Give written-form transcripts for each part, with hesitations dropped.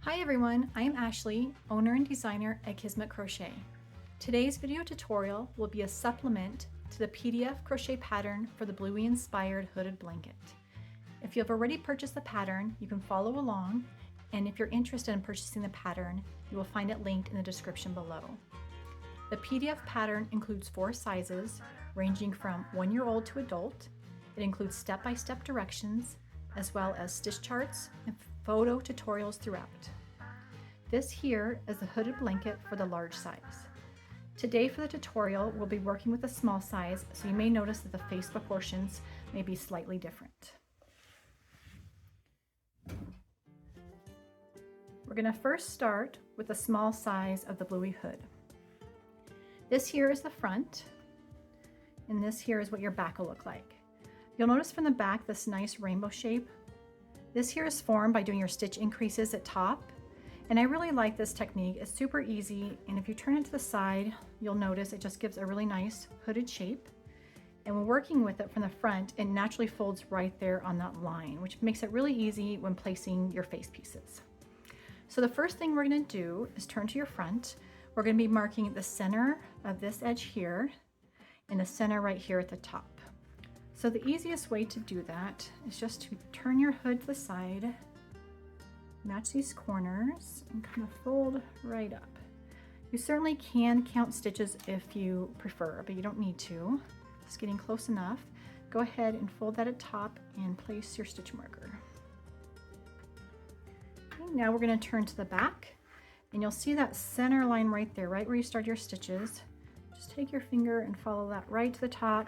Hi everyone, I am Ashley, owner and designer at Kismet Crochet. Today's video tutorial will be a supplement to the PDF crochet pattern for the Bluey inspired hooded blanket. If you have already purchased the pattern, you can follow along, and if you're interested in purchasing the pattern, you will find it linked in the description below. The PDF pattern includes 4 sizes, ranging from 1-year-old to adult. It includes step-by-step directions, as well as stitch charts and photo tutorials throughout. This here is the hooded blanket for the large size. Today for the tutorial, we'll be working with the small size, so you may notice that the face proportions may be slightly different. We're going to first start with the small size of the Bluey hood. This here is the front, and this here is what your back will look like. You'll notice from the back this nice rainbow shape. This here is formed by doing your stitch increases at top, and I really like this technique. It's super easy, and if you turn it to the side, you'll notice it just gives a really nice hooded shape. And when working with it from the front, it naturally folds right there on that line, which makes it really easy when placing your face pieces. So the first thing we're going to do is turn to your front. We're going to be marking the center of this edge here and the center right here at the top. So the easiest way to do that is just to turn your hood to the side, match these corners, and kind of fold right up. You certainly can count stitches if you prefer, but you don't need to. Just getting close enough. Go ahead and fold that at top and place your stitch marker. Okay, now we're going to turn to the back, and you'll see that center line right there, right where you start your stitches. Just take your finger and follow that right to the top,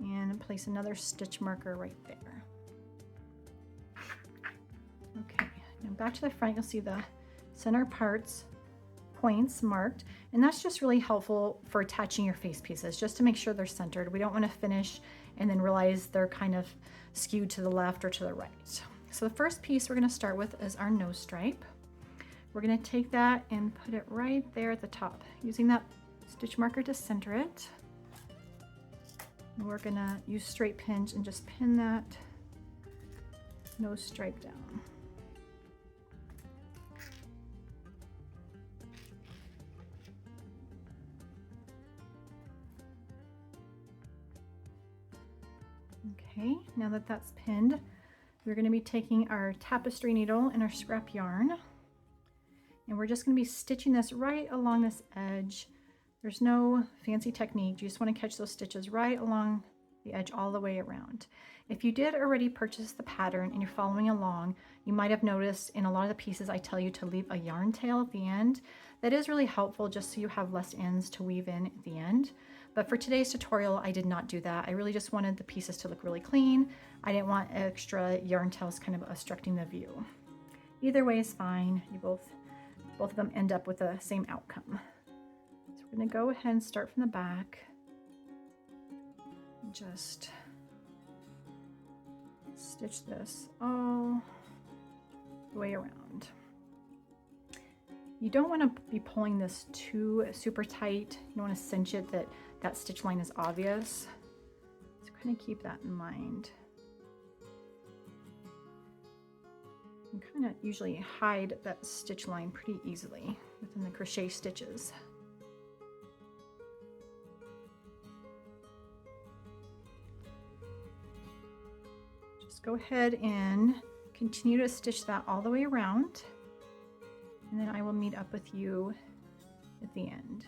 and place another stitch marker right there. Okay, now back to the front, you'll see the center points marked, and that's just really helpful for attaching your face pieces, just to make sure they're centered. We don't want to finish and then realize they're kind of skewed to the left or to the right. So the first piece we're going to start with is our nose stripe. We're going to take that and put it right there at the top, using that stitch marker to center it. We're gonna use straight pinch and just pin that nose stripe down. Okay, now that that's pinned, we're gonna be taking our tapestry needle and our scrap yarn, and we're just gonna be stitching this right along this edge. There's no fancy technique. You just want to catch those stitches right along the edge all the way around. If you did already purchase the pattern and you're following along, you might have noticed in a lot of the pieces I tell you to leave a yarn tail at the end. That is really helpful, just so you have less ends to weave in at the end. But for today's tutorial, I did not do that. I really just wanted the pieces to look really clean. I didn't want extra yarn tails kind of obstructing the view. Either way is fine. You both of them end up with the same outcome. We're going to go ahead and start from the back. Just stitch this all the way around. You don't want to be pulling this too super tight. You don't want to cinch it that stitch line is obvious. So kind of keep that in mind. You kind of usually hide that stitch line pretty easily within the crochet stitches. Go ahead and continue to stitch that all the way around, and then I will meet up with you at the end.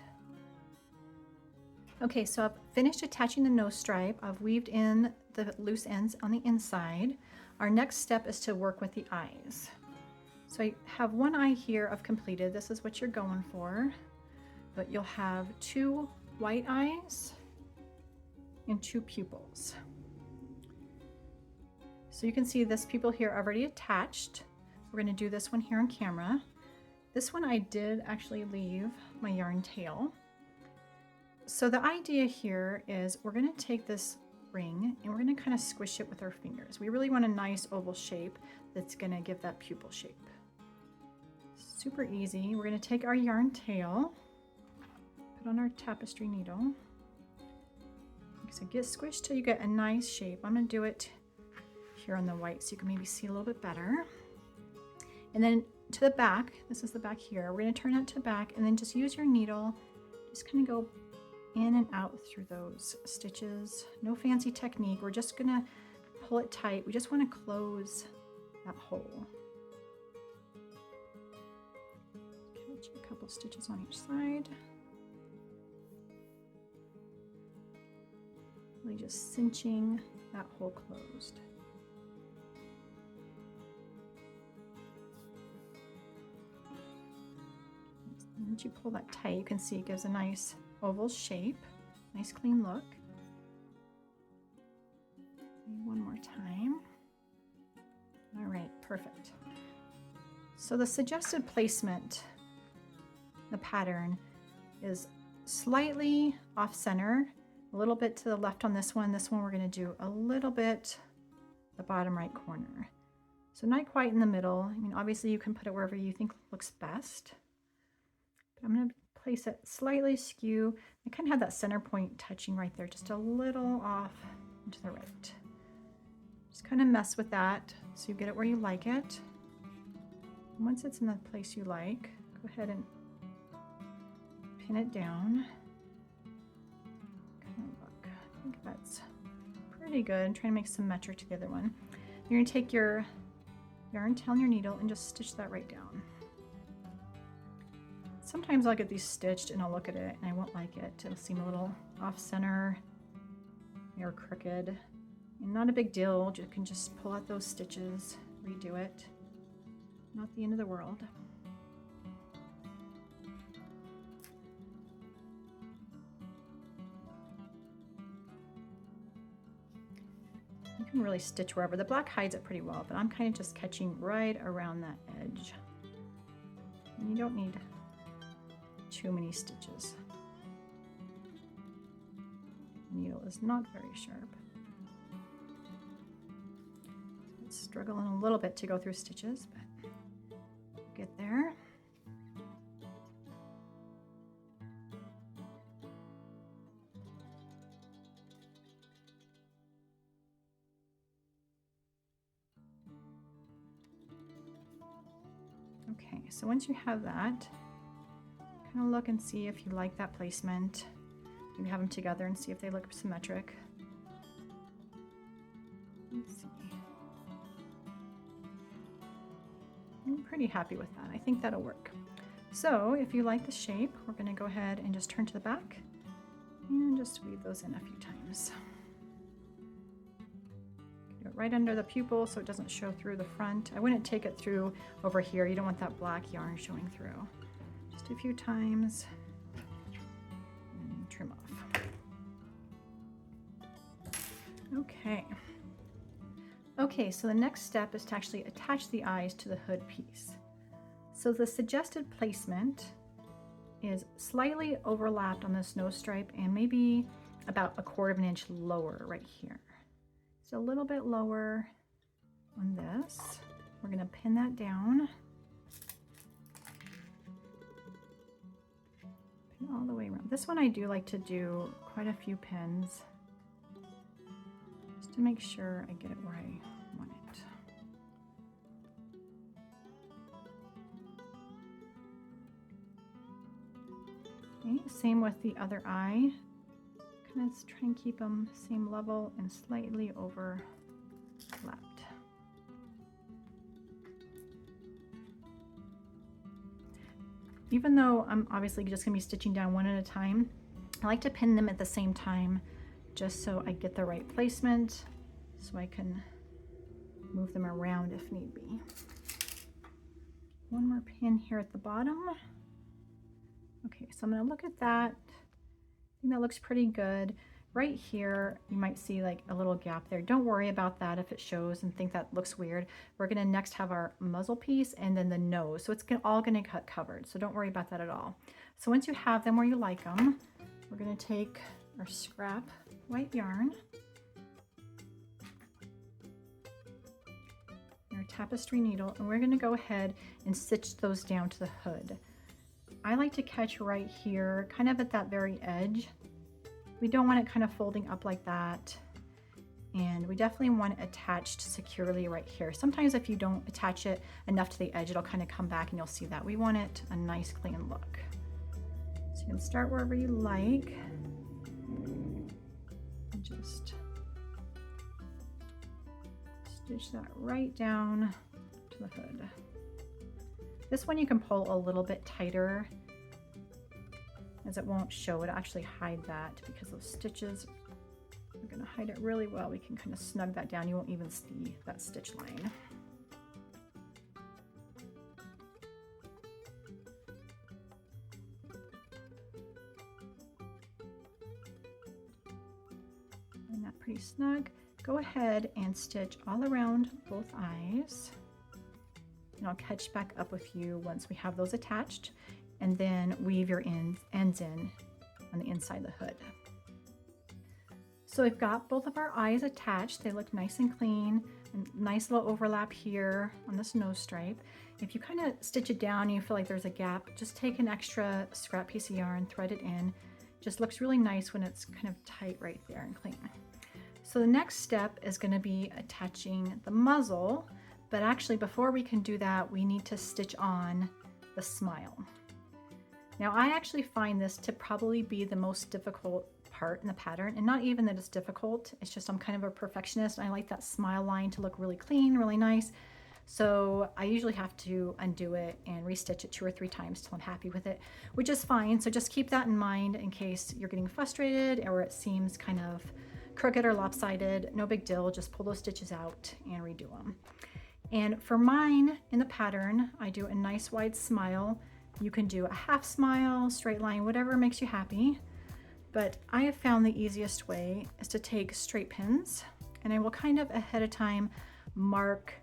Okay, so I've finished attaching the nose stripe. I've weaved in the loose ends on the inside. Our next step is to work with the eyes. So I have one eye here I've completed. This is what you're going for, but you'll have 2 white eyes and 2 pupils. So you can see this pupil here already attached. We're going to do this one here on camera. This one I did actually leave my yarn tail. So the idea here is we're going to take this ring and we're going to kind of squish it with our fingers. We really want a nice oval shape that's going to give that pupil shape. Super easy. We're going to take our yarn tail, put on our tapestry needle. So get squished till you get a nice shape. I'm going to do it here on the white so you can maybe see a little bit better. And then to the back, this is the back here, we're going to turn it to the back and then just use your needle, just kind of go in and out through those stitches. No fancy technique, we're just going to pull it tight. We just want to close that hole. Catch a couple stitches on each side. Really just cinching that hole closed. Once you pull that tight, you can see it gives a nice oval shape, nice clean look. One more time. All right, perfect. So the suggested placement, the pattern, is slightly off center, a little bit to the left on this one. This one we're going to do a little bit the bottom right corner. So not quite in the middle. I mean, obviously you can put it wherever you think looks best. But I'm going to place it slightly skew. I kind of have that center point touching right there, just a little off to the right. Just kind of mess with that so you get it where you like it. And once it's in the place you like, go ahead and pin it down. Kind of look. I think that's pretty good. I'm trying to make symmetric to the other one. You're going to take your yarn tail and your needle and just stitch that right down. Sometimes I'll get these stitched and I'll look at it and I won't like it. It'll seem a little off center or crooked. And not a big deal. You can just pull out those stitches, redo it. Not the end of the world. You can really stitch wherever. The black hides it pretty well, but I'm kind of just catching right around that edge. And you don't need too many stitches. The needle is not very sharp. So it's struggling a little bit to go through stitches, but we'll get there. Okay, so once you have that, kind of look and see if you like that placement. Maybe have them together and see if they look symmetric. Let's see. I'm pretty happy with that. I think that'll work. So if you like the shape, we're going to go ahead and just turn to the back and just weave those in a few times. Do it right under the pupil so it doesn't show through the front. I wouldn't take it through over here. You don't want that black yarn showing through. Just a few times and trim off. Okay, so the next step is to actually attach the eyes to the hood piece. So the suggested placement is slightly overlapped on this nose stripe and maybe about 1/4 inch lower right here. So a little bit lower on this. We're going to pin that down. Pin all the way around. This one I do like to do quite a few pins just to make sure I get it where I want it. Okay, same with the other eye. Kind of try and keep them same level and slightly overlapped. Even though I'm obviously just going to be stitching down one at a time, I like to pin them at the same time just so I get the right placement so I can move them around if need be. One more pin here at the bottom. Okay, so I'm going to look at that. I think that looks pretty good. Right here, you might see like a little gap there. Don't worry about that if it shows and think that looks weird. We're going to next have our muzzle piece and then the nose. So it's all going to cut covered. So don't worry about that at all. So once you have them where you like them, we're going to take our scrap white yarn, our tapestry needle, and we're going to go ahead and stitch those down to the hood. I like to catch right here, kind of at that very edge. We don't want it kind of folding up like that. and we definitely want it attached securely right here. Sometimes if you don't attach it enough to the edge, it'll kind of come back and you'll see that. We want it a nice clean look. So you can start wherever you like. And just stitch that right down to the hood. This one you can pull a little bit tighter, as it won't show it, actually hide that, because those stitches are going to hide it really well. We can kind of snug that down. You won't even see that stitch line. And that pretty snug. Go ahead and stitch all around both eyes. And I'll catch back up with you once we have those attached, and then weave your ends in on the inside of the hood. So we've got both of our eyes attached. They look nice and clean, and nice little overlap here on this nose stripe. If you kind of stitch it down and you feel like there's a gap, just take an extra scrap piece of yarn, thread it in. Just looks really nice when it's kind of tight right there and clean. So the next step is going to be attaching the muzzle. But actually, before we can do that, we need to stitch on the smile. Now, I actually find this to probably be the most difficult part in the pattern, and not even that it's difficult, it's just I'm kind of a perfectionist. I like that smile line to look really clean, really nice. So I usually have to undo it and restitch it 2 or 3 times till I'm happy with it, which is fine. So just keep that in mind in case you're getting frustrated or it seems kind of crooked or lopsided. No big deal, just pull those stitches out and redo them. And for mine in the pattern, I do a nice wide smile. You can do a half smile, straight line, whatever makes you happy. But I have found the easiest way is to take straight pins, and I will kind of ahead of time mark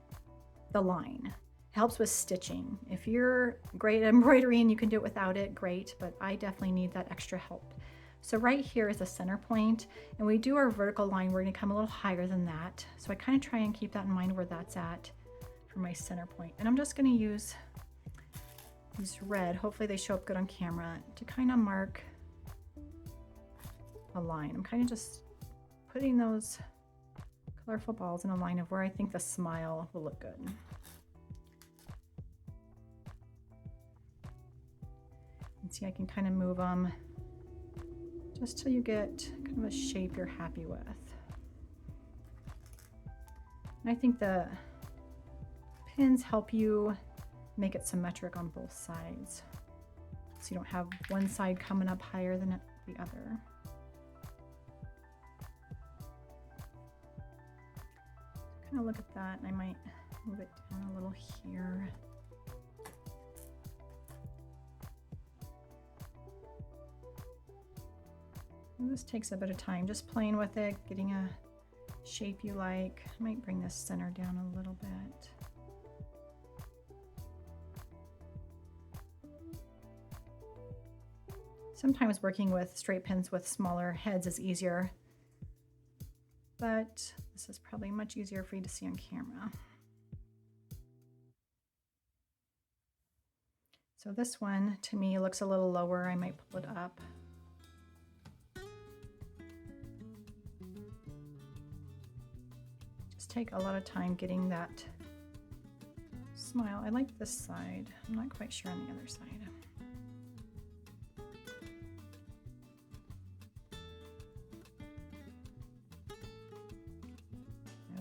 the line. It helps with stitching. If you're great at embroidery and you can do it without it, great, but I definitely need that extra help. So right here is the center point, and we do our vertical line. We're gonna come a little higher than that. So I kind of try and keep that in mind where that's at for my center point. And I'm just gonna use these red, hopefully they show up good on camera, to kind of mark a line. I'm kind of just putting those colorful balls in a line of where I think the smile will look good. And see, I can kind of move them just till you get kind of a shape you're happy with. And I think the pins help you make it symmetric on both sides, so you don't have one side coming up higher than the other. Kind of look at that, and I might move it down a little here. And this takes a bit of time, just playing with it, getting a shape you like. I might bring this center down a little bit. Sometimes working with straight pins with smaller heads is easier, but this is probably much easier for you to see on camera. So this one to me looks a little lower. I might pull it up. Just take a lot of time getting that smile. I like this side. I'm not quite sure on the other side.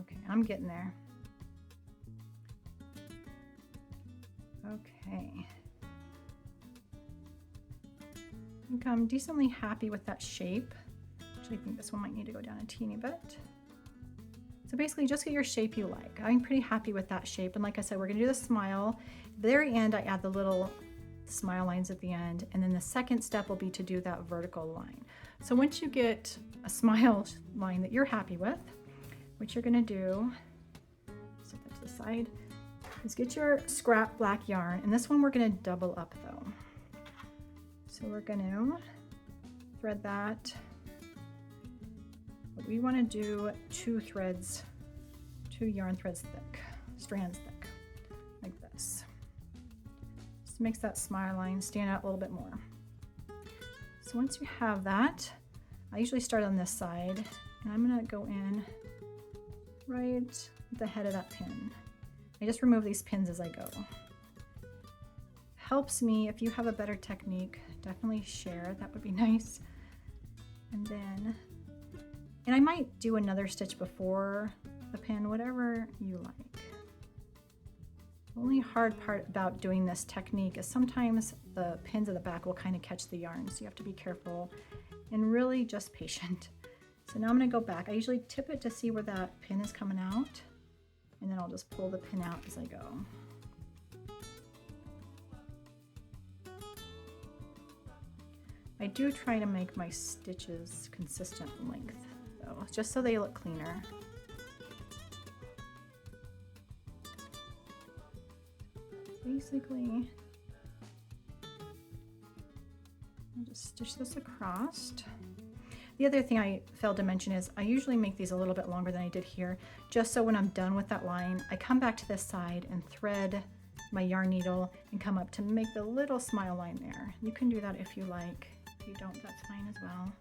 Okay, I'm getting there. Okay. I think I'm decently happy with that shape. Actually, I think this one might need to go down a teeny bit. So basically just get your shape you like. I'm pretty happy with that shape. And like I said, we're gonna do the smile. At the very end, I add the little smile lines at the end. And then the second step will be to do that vertical line. So once you get a smile line that you're happy with, what you're gonna do, set that to the side, is get your scrap black yarn. And this one we're gonna double up though. So we're gonna thread that. But we wanna do 2 yarn threads thick, strands thick, like this. Just makes that smile line stand out a little bit more. So once you have that, I usually start on this side, and I'm gonna go in right at the head of that pin. I just remove these pins as I go. Helps me, if you have a better technique, definitely share, that would be nice. And then, and I might do another stitch before the pin, whatever you like. The only hard part about doing this technique is sometimes the pins at the back will kind of catch the yarn, so you have to be careful and really just patient. So now I'm going to go back. I usually tip it to see where that pin is coming out, and then I'll just pull the pin out as I go. I do try to make my stitches consistent length though, just so they look cleaner. Basically, I'll just stitch this across. The other thing I failed to mention is I usually make these a little bit longer than I did here, just so when I'm done with that line, I come back to this side and thread my yarn needle and come up to make the little smile line there. You can do that if you like. If you don't, that's fine as well.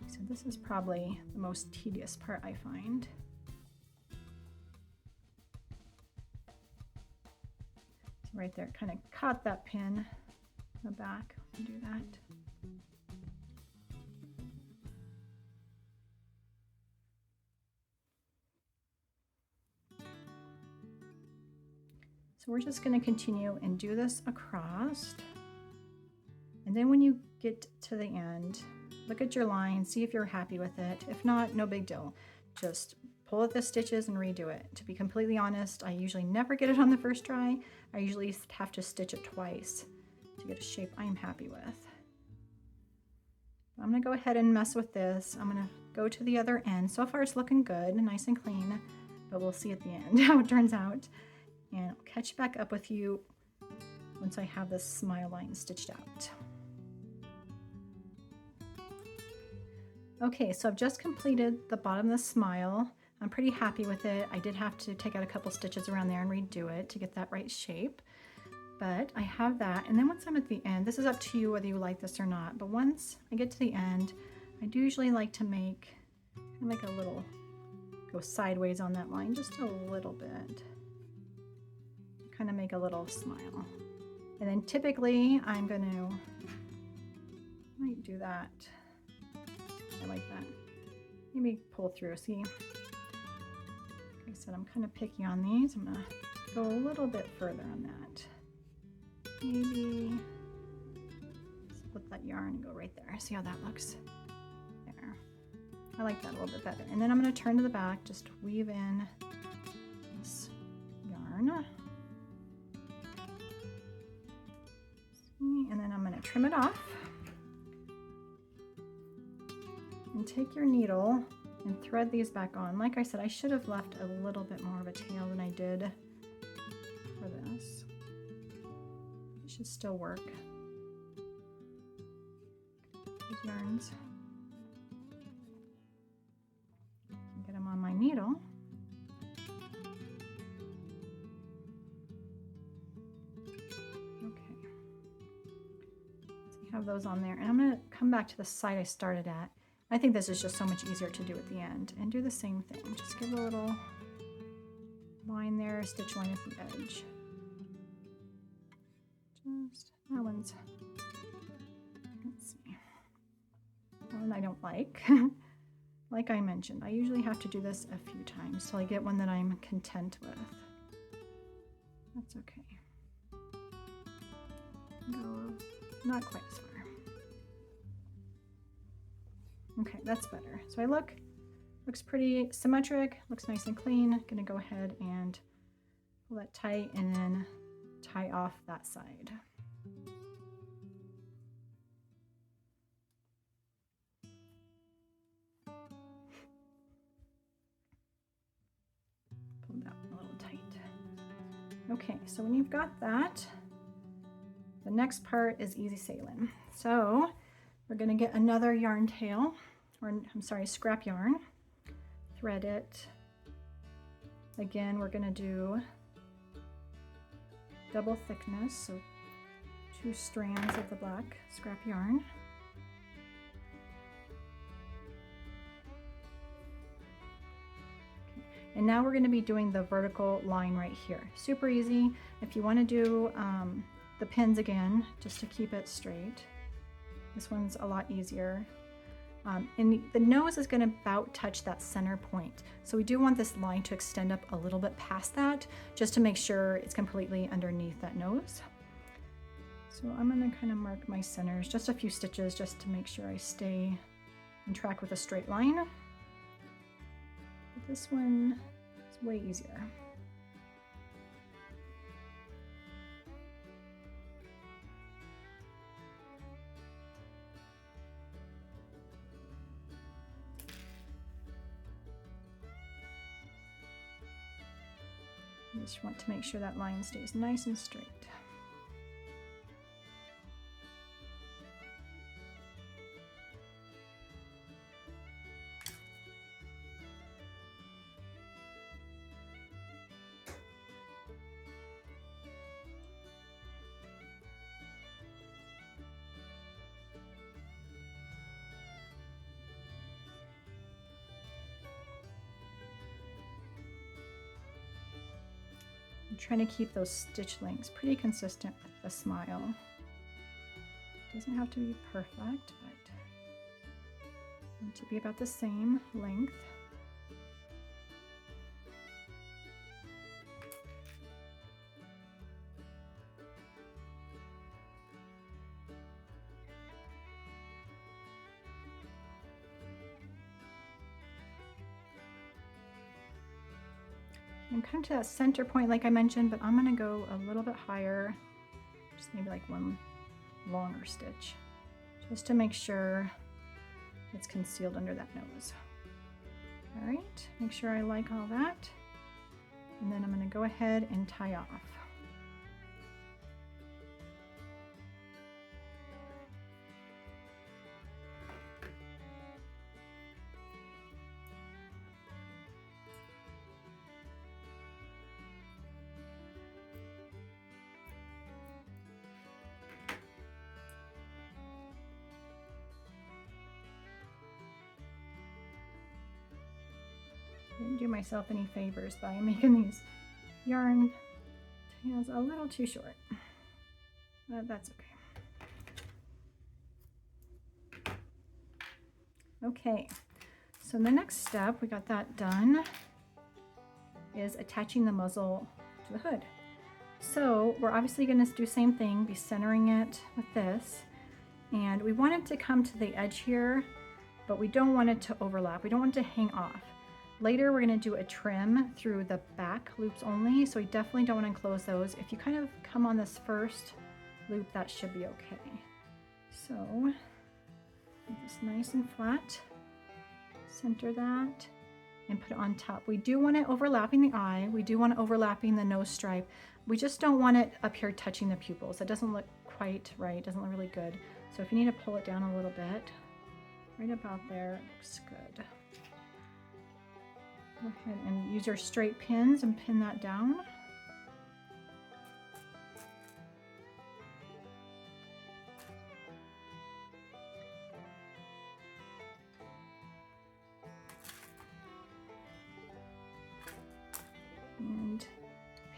So this is probably the most tedious part I find. So right there, kind of caught that pin in the back. Do that. So we're just going to continue and do this across. And then when you get to the end, look at your line, see if you're happy with it. If not, no big deal. Just pull at the stitches and redo it. To be completely honest, I usually never get it on the first try. I usually have to stitch it twice to get a shape I'm happy with. I'm going to go ahead and mess with this. I'm going to go to the other end. So far it's looking good, nice and clean, but we'll see at the end how it turns out. And I'll catch back up with you once I have this smile line stitched out. Okay, so I've just completed the bottom of the smile. I'm pretty happy with it. I did have to take out a couple stitches around there and redo it to get that right shape. But I have that, and then once I'm at the end, this is up to you whether you like this or not, but once I get to the end, I do usually like to make a little, go sideways on that line just a little bit. Kind of make a little smile. And then typically I'm going to, might do that. I like that. Maybe pull through, see? Like I said, I'm kind of picky on these. I'm going to go a little bit further on that. Maybe split that yarn and go right there. See how that looks? There. I like that a little bit better. And then I'm going to turn to the back, just weave in this yarn. And then I'm going to trim it off. And take your needle and thread these back on. Like I said, I should have left a little bit more of a tail than I did for this. It should still work. These yarns. Get them on my needle. Okay. So you have those on there. And I'm going to come back to the side I started at. I think this is just so much easier to do at the end, and do the same thing. Just give a little line there, stitch line at the edge. Just, that one's, let's see, that one I don't like. Like I mentioned, I usually have to do this a few times till I get one that I'm content with. That's okay. Go not quite as far. Okay, that's better. So looks pretty symmetric, looks nice and clean. Gonna go ahead and pull that tight and then tie off that side. Pull that a little tight. Okay, so when you've got that, the next part is easy sailing. So we're going to get another yarn tail, or I'm sorry, scrap yarn, thread it. Again, we're going to do double thickness, so 2 strands of the black scrap yarn. And now we're going to be doing the vertical line right here. Super easy. If you want to do the pins again, just to keep it straight, this one's a lot easier. And the nose is going to about touch that center point. So we do want this line to extend up a little bit past that, just to make sure it's completely underneath that nose. So I'm going to kind of mark my centers, just a few stitches, just to make sure I stay on track with a straight line. But this one is way easier. You just want to make sure that line stays nice and straight. I'm trying to keep those stitch lengths pretty consistent with the smile. It doesn't have to be perfect, but I want to be about the same length. I'm kind of to that center point like I mentioned, but I'm going to go a little bit higher, just maybe like one longer stitch, just to make sure it's concealed under that nose. All right, make sure I like all that. And then I'm going to go ahead and tie off. Didn't do myself any favors by making these yarn tails a little too short, but that's okay. Okay, so the next step, we got that done, is attaching the muzzle to the hood. So we're obviously going to do the same thing, be centering it with this, and we want it to come to the edge here, but we don't want it to overlap. We don't want it to hang off. Later, we're going to do a trim through the back loops only, so we definitely don't want to enclose those. If you kind of come on this first loop, that should be okay. So, make this nice and flat, center that, and put it on top. We do want it overlapping the eye. We do want it overlapping the nose stripe. We just don't want it up here touching the pupils. That doesn't look quite right. It doesn't look really good. So if you need to pull it down a little bit, right about there, looks good. Go ahead and use your straight pins and pin that down. And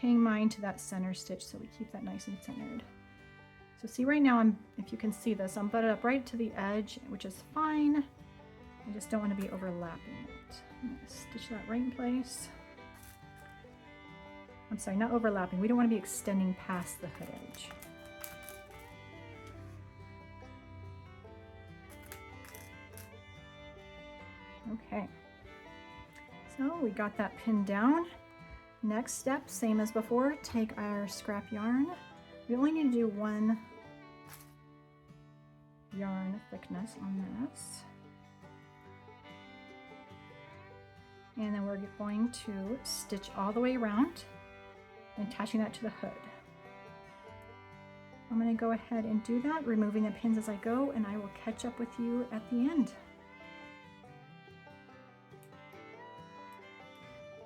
paying mine to that center stitch so we keep that nice and centered. So see right now, if you can see this, I'm butted up right to the edge, which is fine. I just don't want to be overlapping it. I'm going to stitch that right in place. I'm sorry, not overlapping. We don't want to be extending past the hood edge. Okay, so we got that pinned down. Next step, same as before, take our scrap yarn. We only need to do one yarn thickness on this. And then we're going to stitch all the way around, attaching that to the hood. I'm going to go ahead and do that, removing the pins as I go, and I will catch up with you at the end.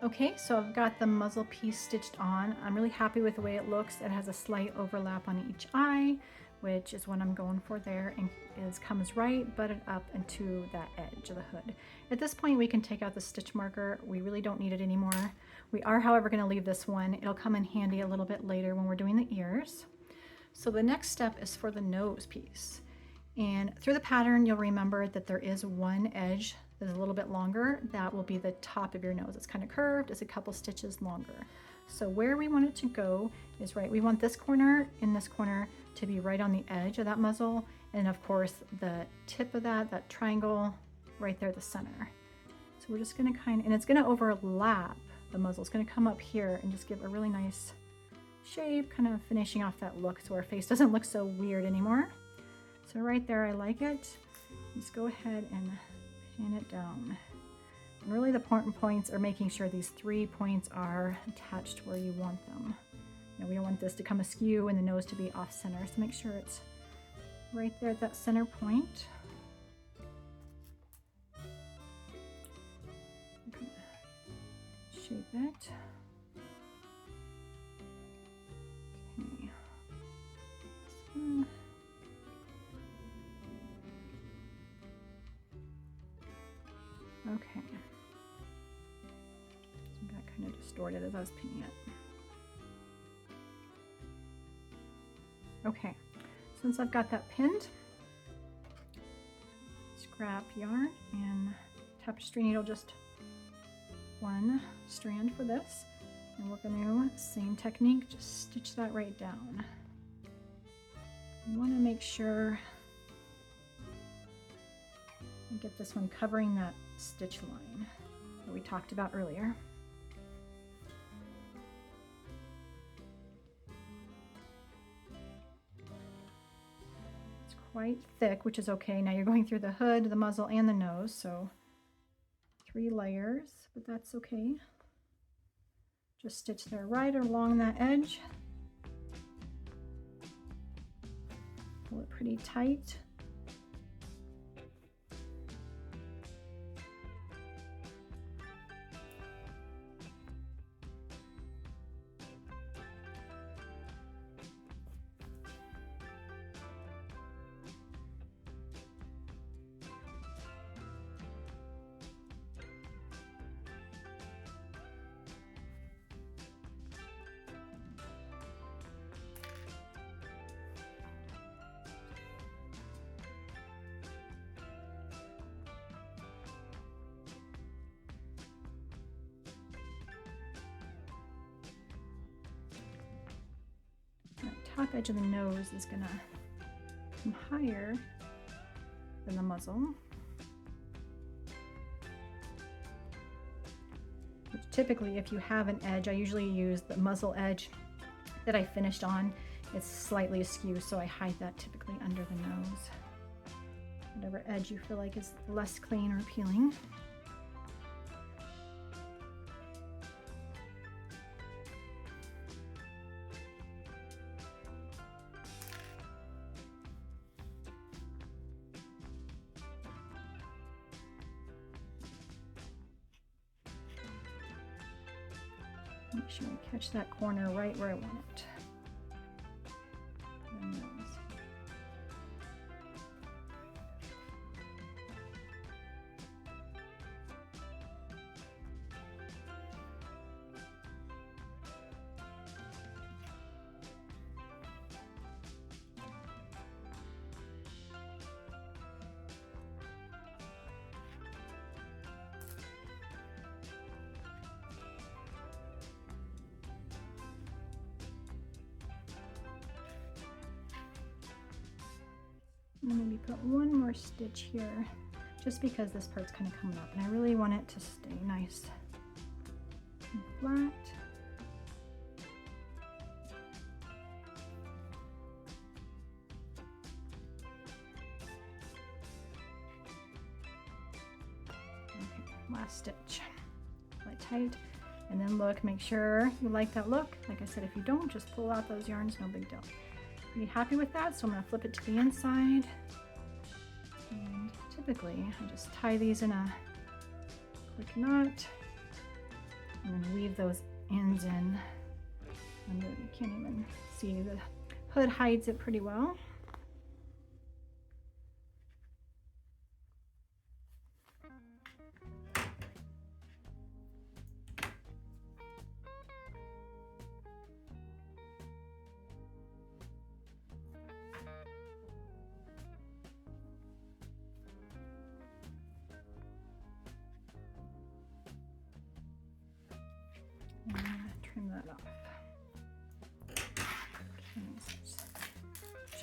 Okay, so I've got the muzzle piece stitched on. I'm really happy with the way it looks. It has a slight overlap on each eye, which is what I'm going for there, and comes right butted up into that edge of the hood. At this point we can take out the stitch marker. We really don't need it anymore. We are, however, going to leave this one. It'll come in handy a little bit later when we're doing the ears. So the next step is for the nose piece. And through the pattern, you'll remember that there is one edge that is a little bit longer. That will be the top of your nose. It's kind of curved. It's a couple stitches longer. So where we want it to go is right. We want this corner and this corner to be right on the edge of that muzzle. And of course, the tip of that triangle right there, the center. So we're just going to and it's going to overlap the muzzle. It's going to come up here and just give a really nice shape, kind of finishing off that look so our face doesn't look so weird anymore. So right there, I like it. Just go ahead and pin it down. And really the important points are making sure these 3 points are attached where you want them. You know, we don't want this to come askew and the nose to be off center. So make sure it's right there at that center point. Okay. Shape it. Okay. Okay. So got kind of distorted as I was pinning it. Okay, since I've got that pinned, scrap yarn and tapestry needle, just one strand for this. And we're going to, same technique, just stitch that right down. You want to make sure you get this one covering that stitch line that we talked about earlier. It's quite thick, which is okay. Now you're going through the hood, the muzzle, and the nose, so 3 layers, but that's okay. Just stitch there right along that edge. Pull it pretty tight. Top edge of the nose is gonna come higher than the muzzle. Which typically, if you have an edge, I usually use the muzzle edge that I finished on. It's slightly askew, so I hide that typically under the nose. Whatever edge you feel like is less clean or appealing. Make sure I catch that corner right where I want it. And nose. Maybe put one more stitch here, just because this part's kind of coming up and I really want it to stay nice and flat. Okay, last stitch. Pull it tight, and then look, make sure you like that look. Like I said, if you don't, just pull out those yarns, no big deal. Pretty happy with that, so I'm going to flip it to the inside. And typically, I just tie these in a quick knot and then weave those ends in. And you can't even see, the hood hides it pretty well.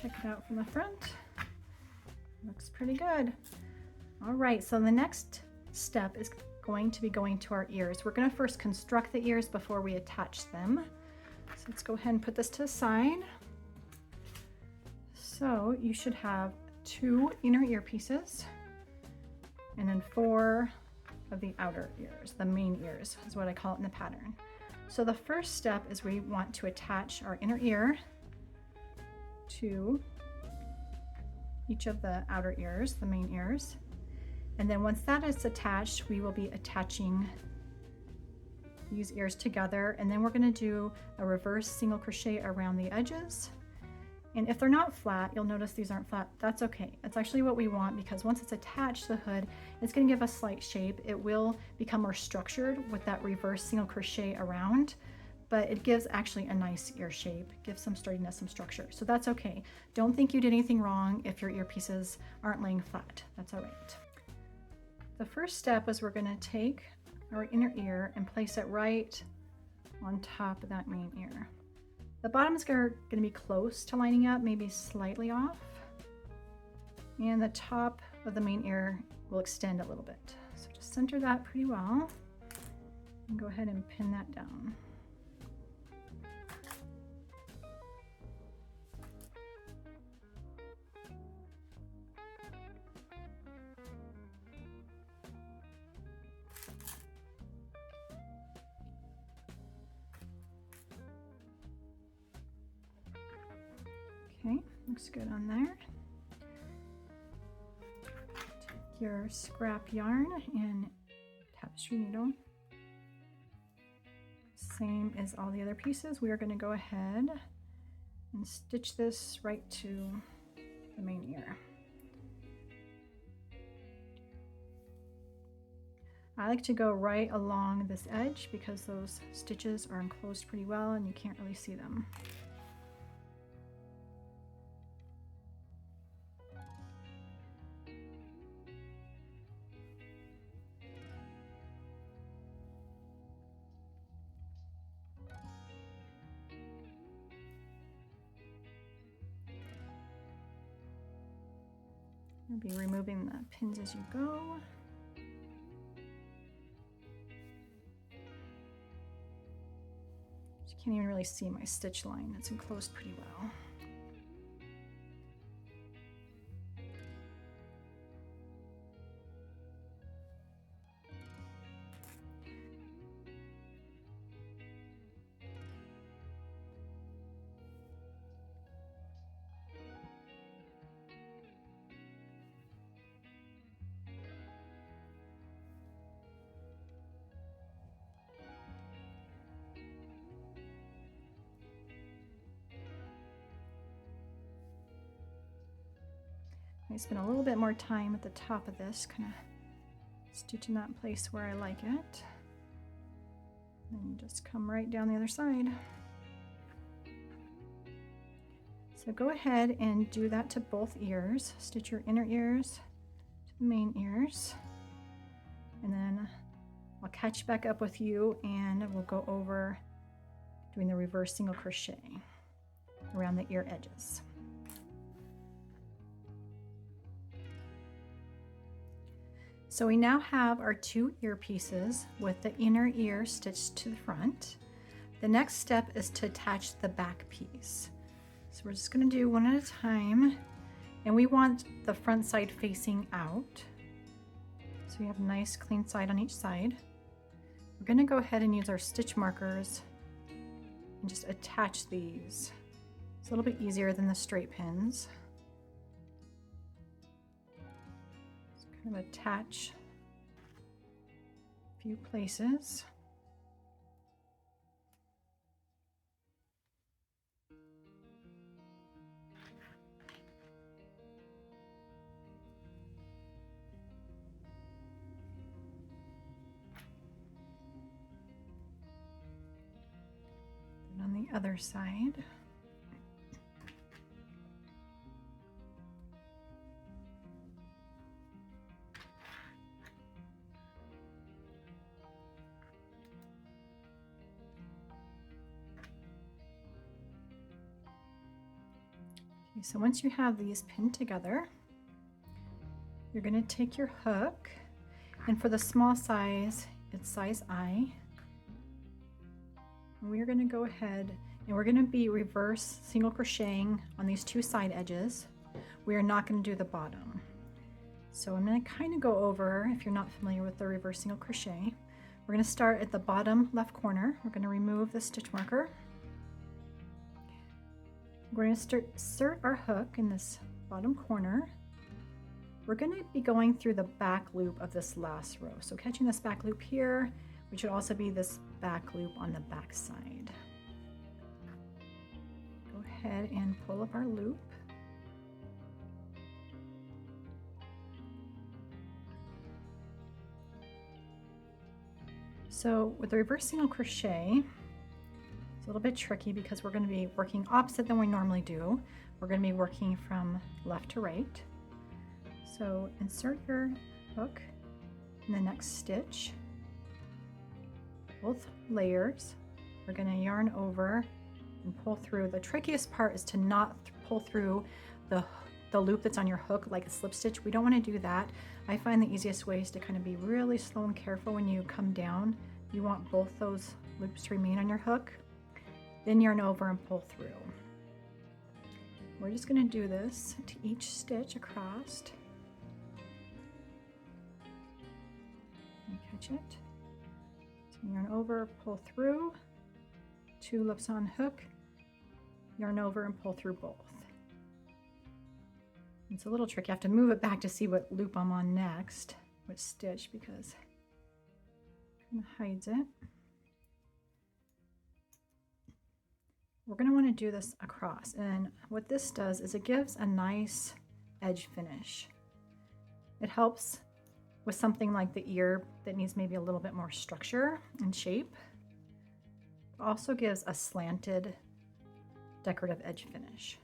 check it out from the front. Looks pretty good. All right, so the next step is going to be going to our ears. We're going to first construct the ears before we attach them. So let's go ahead and put this to the side. So you should have 2 inner ear pieces and then 4 of the outer ears, the main ears is what I call it in the pattern. So the first step is we want to attach our inner ear to each of the outer ears, the main ears. And then once that is attached, we will be attaching these ears together, and then we're going to do a reverse single crochet around the edges. And if they're not flat, you'll notice these aren't flat. That's okay. That's actually what we want, because once it's attached to the hood, it's going to give a slight shape. It will become more structured with that reverse single crochet around, but it gives actually a nice ear shape, gives some sturdiness, some structure. So that's okay. Don't think you did anything wrong if your ear pieces aren't laying flat. That's all right. The first step is we're going to take our inner ear and place it right on top of that main ear. The bottoms are going to be close to lining up, maybe slightly off. And the top of the main ear will extend a little bit. So just center that pretty well and go ahead and pin that down. Okay, looks good on there. Take your scrap yarn and tapestry needle. Same as all the other pieces, we are going to go ahead and stitch this right to the main ear. I like to go right along this edge because those stitches are enclosed pretty well and you can't really see them. You'll be removing the pins as you go. You can't even really see my stitch line. It's enclosed pretty well. I spend a little bit more time at the top of this, kind of stitching that place where I like it. Then you just come right down the other side. So go ahead and do that to both ears. Stitch your inner ears to the main ears. And then I'll catch back up with you and we'll go over doing the reverse single crochet around the ear edges. So we now have our 2 ear pieces with the inner ear stitched to the front. The next step is to attach the back piece. So we're just going to do one at a time, and we want the front side facing out. So we have a nice clean side on each side. We're going to go ahead and use our stitch markers and just attach these. It's a little bit easier than the straight pins. Kind of attach a few places. And on the other side. Okay, so once you have these pinned together, you're going to take your hook, and for the small size, it's size I. And we're going to go ahead and we're going to be reverse single crocheting on these two side edges. We are not going to do the bottom. So I'm going to kind of go over, if you're not familiar with the reverse single crochet, we're going to start at the bottom left corner. We're going to remove the stitch marker. We're going to insert our hook in this bottom corner. We're going to be going through the back loop of this last row. So catching this back loop here, which would also be this back loop on the back side. Go ahead and pull up our loop. So with the reverse single crochet, it's a little bit tricky because we're going to be working opposite than we normally do. We're going to be working from left to right. So insert your hook in the next stitch, both layers. We're going to yarn over and pull through. The trickiest part is to not pull through the loop that's on your hook like a slip stitch. We don't want to do that. I find the easiest way is to kind of be really slow and careful when you come down. You want both those loops to remain on your hook. Then yarn over and pull through. We're just going to do this to each stitch across. And catch it. So yarn over, pull through, two loops on hook, yarn over and pull through both. It's a little tricky. I have to move it back to see what loop I'm on next, what stitch, because it kind of hides it. We're going to want to do this across, and what this does is it gives a nice edge finish. It helps with something like the ear that needs maybe a little bit more structure and shape. It also gives a slanted decorative edge finish.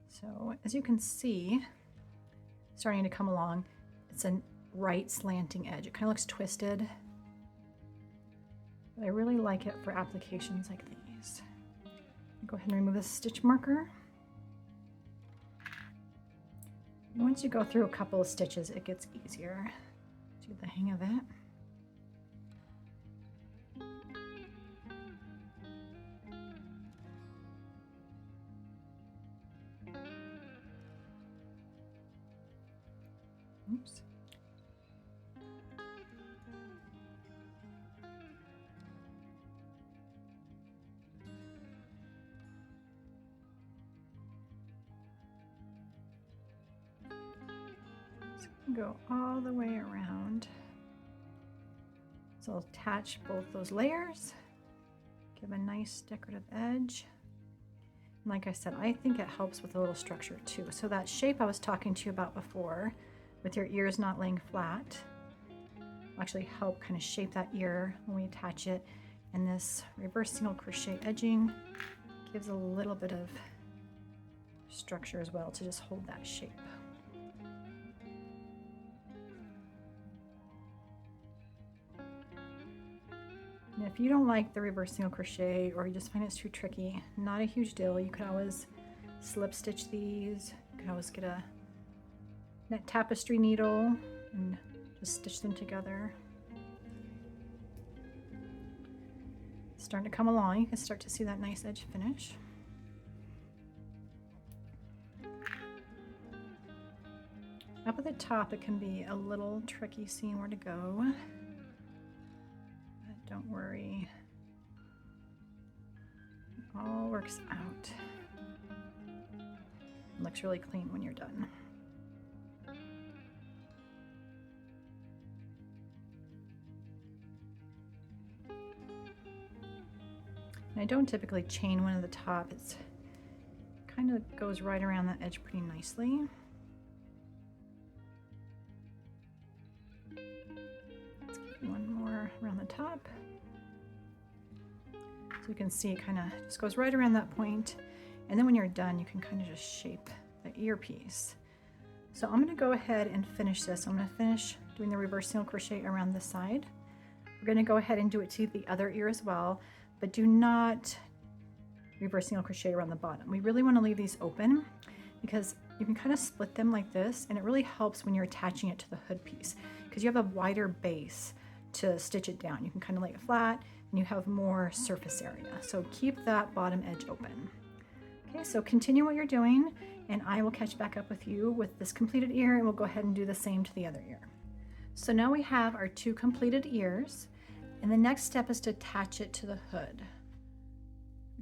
So as you can see, starting to come along, it's a right slanting edge. It kind of looks twisted, but I really like it for applications like these. Go ahead and remove the stitch marker. And once you go through a couple of stitches, it gets easier to get the hang of it. Oops. Go all the way around. So I'll attach both those layers, give a nice decorative edge. And like I said, I think it helps with a little structure too. So that shape I was talking to you about before, with your ears not laying flat, will actually help kind of shape that ear when we attach it. And this reverse single crochet edging gives a little bit of structure as well to just hold that shape. And if you don't like the reverse single crochet or you just find it's too tricky, not a huge deal. You can always slip stitch these. You can always get a net tapestry needle and just stitch them together. It's starting to come along. You can start to see that nice edge finish. Up at the top, it can be a little tricky seeing where to go. Don't worry, it all works out. It looks really clean when you're done. And I don't typically chain one at the top. It's kind of goes right around that edge pretty nicely. Let's get one more around the top. So you can see it kind of just goes right around that point. And then when you're done, you can kind of just shape the earpiece. So I'm going to go ahead and finish this. I'm going to finish doing the reverse single crochet around the side. We're going to go ahead and do it to the other ear as well, but do not reverse single crochet around the bottom. We really want to leave these open because you can kind of split them like this, and it really helps when you're attaching it to the hood piece because you have a wider base to stitch it down. You can kind of lay it flat and you have more surface area. So keep that bottom edge open. Okay, so continue what you're doing and I will catch back up with you with this completed ear, and we'll go ahead and do the same to the other ear. So now we have our 2 completed ears, and the next step is to attach it to the hood.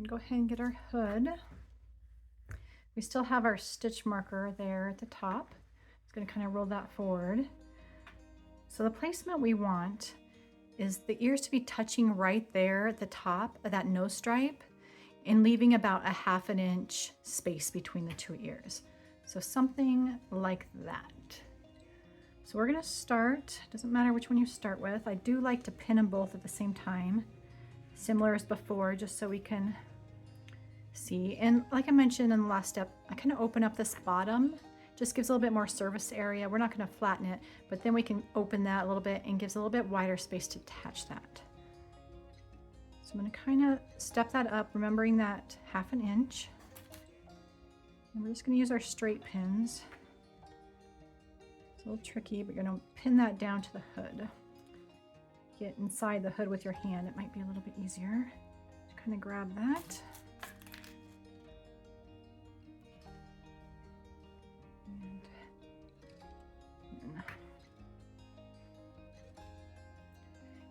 Go ahead and get our hood. We still have our stitch marker there at the top. It's going to kind of roll that forward. So the placement we want is the ears to be touching right there at the top of that nose stripe and leaving about a 1/2 inch space between the 2 ears. So something like that. So we're going to start, doesn't matter which one you start with. I do like to pin them both at the same time, similar as before, just so we can see. And like I mentioned in the last step, I kind of open up this bottom, just gives a little bit more surface area. We're not going to flatten it, but then we can open that a little bit and gives a little bit wider space to attach that. So I'm going to kind of step that up, remembering that 1/2 inch. And we're just going to use our straight pins. It's a little tricky, but you're going to pin that down to the hood. Get inside the hood with your hand. It might be a little bit easier to kind of grab that.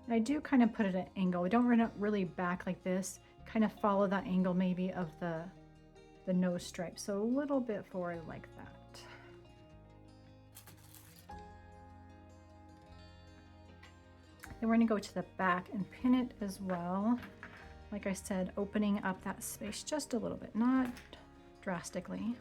And I do kind of put it at an angle. We don't run it really back like this. Kind of follow that angle maybe of the nose stripe. So a little bit forward like that. Then we're going to go to the back and pin it as well. Like I said, opening up that space just a little bit, not drastically.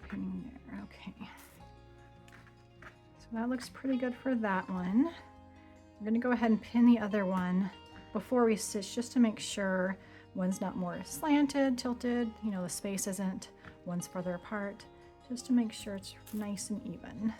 Pinning there, okay. So that looks pretty good for that one. I'm gonna go ahead and pin the other one before we stitch, just to make sure one's not more slanted, tilted, you know, the space isn't, one's further apart, just to make sure it's nice and even.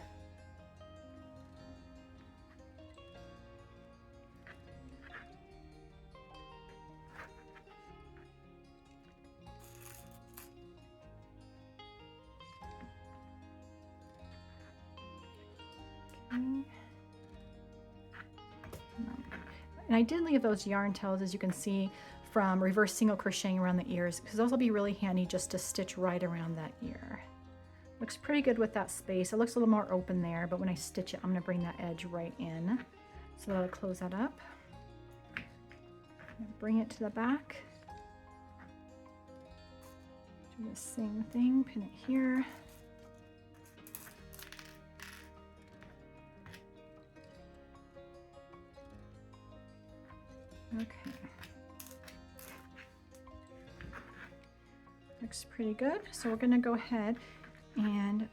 And I did leave those yarn tails, as you can see, from reverse single crocheting around the ears, because those will be really handy just to stitch right around that ear. Looks pretty good with that space. It looks a little more open there, but when I stitch it, I'm going to bring that edge right in. So that'll close that up. Bring it to the back. Do the same thing, pin it here. Okay. Looks pretty good. So we're going to go ahead and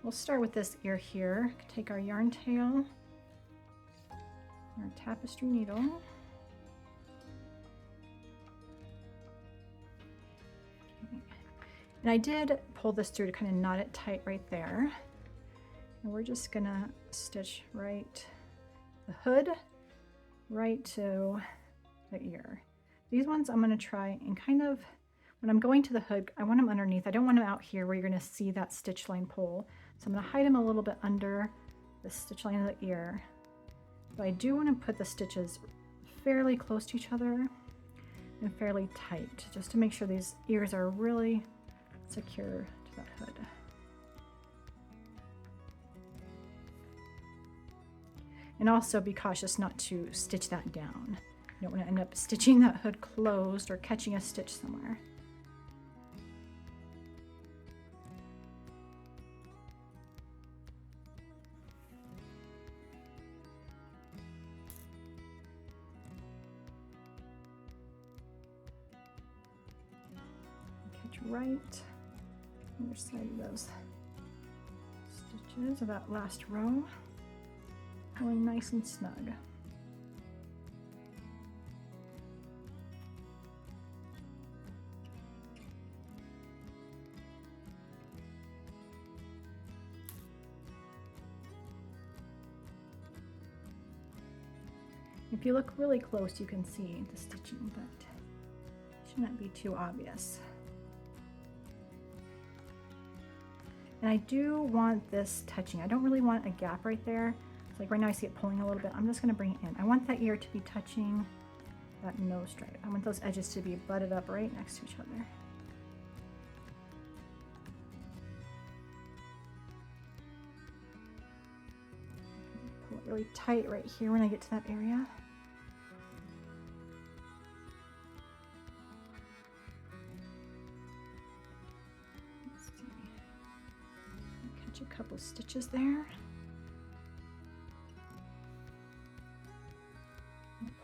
we'll start with this ear here. Take our yarn tail, our tapestry needle. Okay. And I did pull this through to kind of knot it tight right there. And we're just going to stitch right the hood right to the ear. These ones I'm going to try and kind of, when I'm going to the hood, I want them underneath. I don't want them out here where you're going to see that stitch line pull. So I'm going to hide them a little bit under the stitch line of the ear. But I do want to put the stitches fairly close to each other and fairly tight, just to make sure these ears are really secure to that hood. And also be cautious not to stitch that down. You don't want to end up stitching that hood closed or catching a stitch somewhere. Catch right other side of those stitches of that last row. Going nice and snug. If you look really close, you can see the stitching, but it shouldn't be too obvious. And I do want this touching. I don't really want a gap right there. It's like right now I see it pulling a little bit. I'm just gonna bring it in. I want that ear to be touching that nose stripe. I want those edges to be butted up right next to each other. Pull it really tight right here when I get to that area. Let's see. Catch a couple stitches there.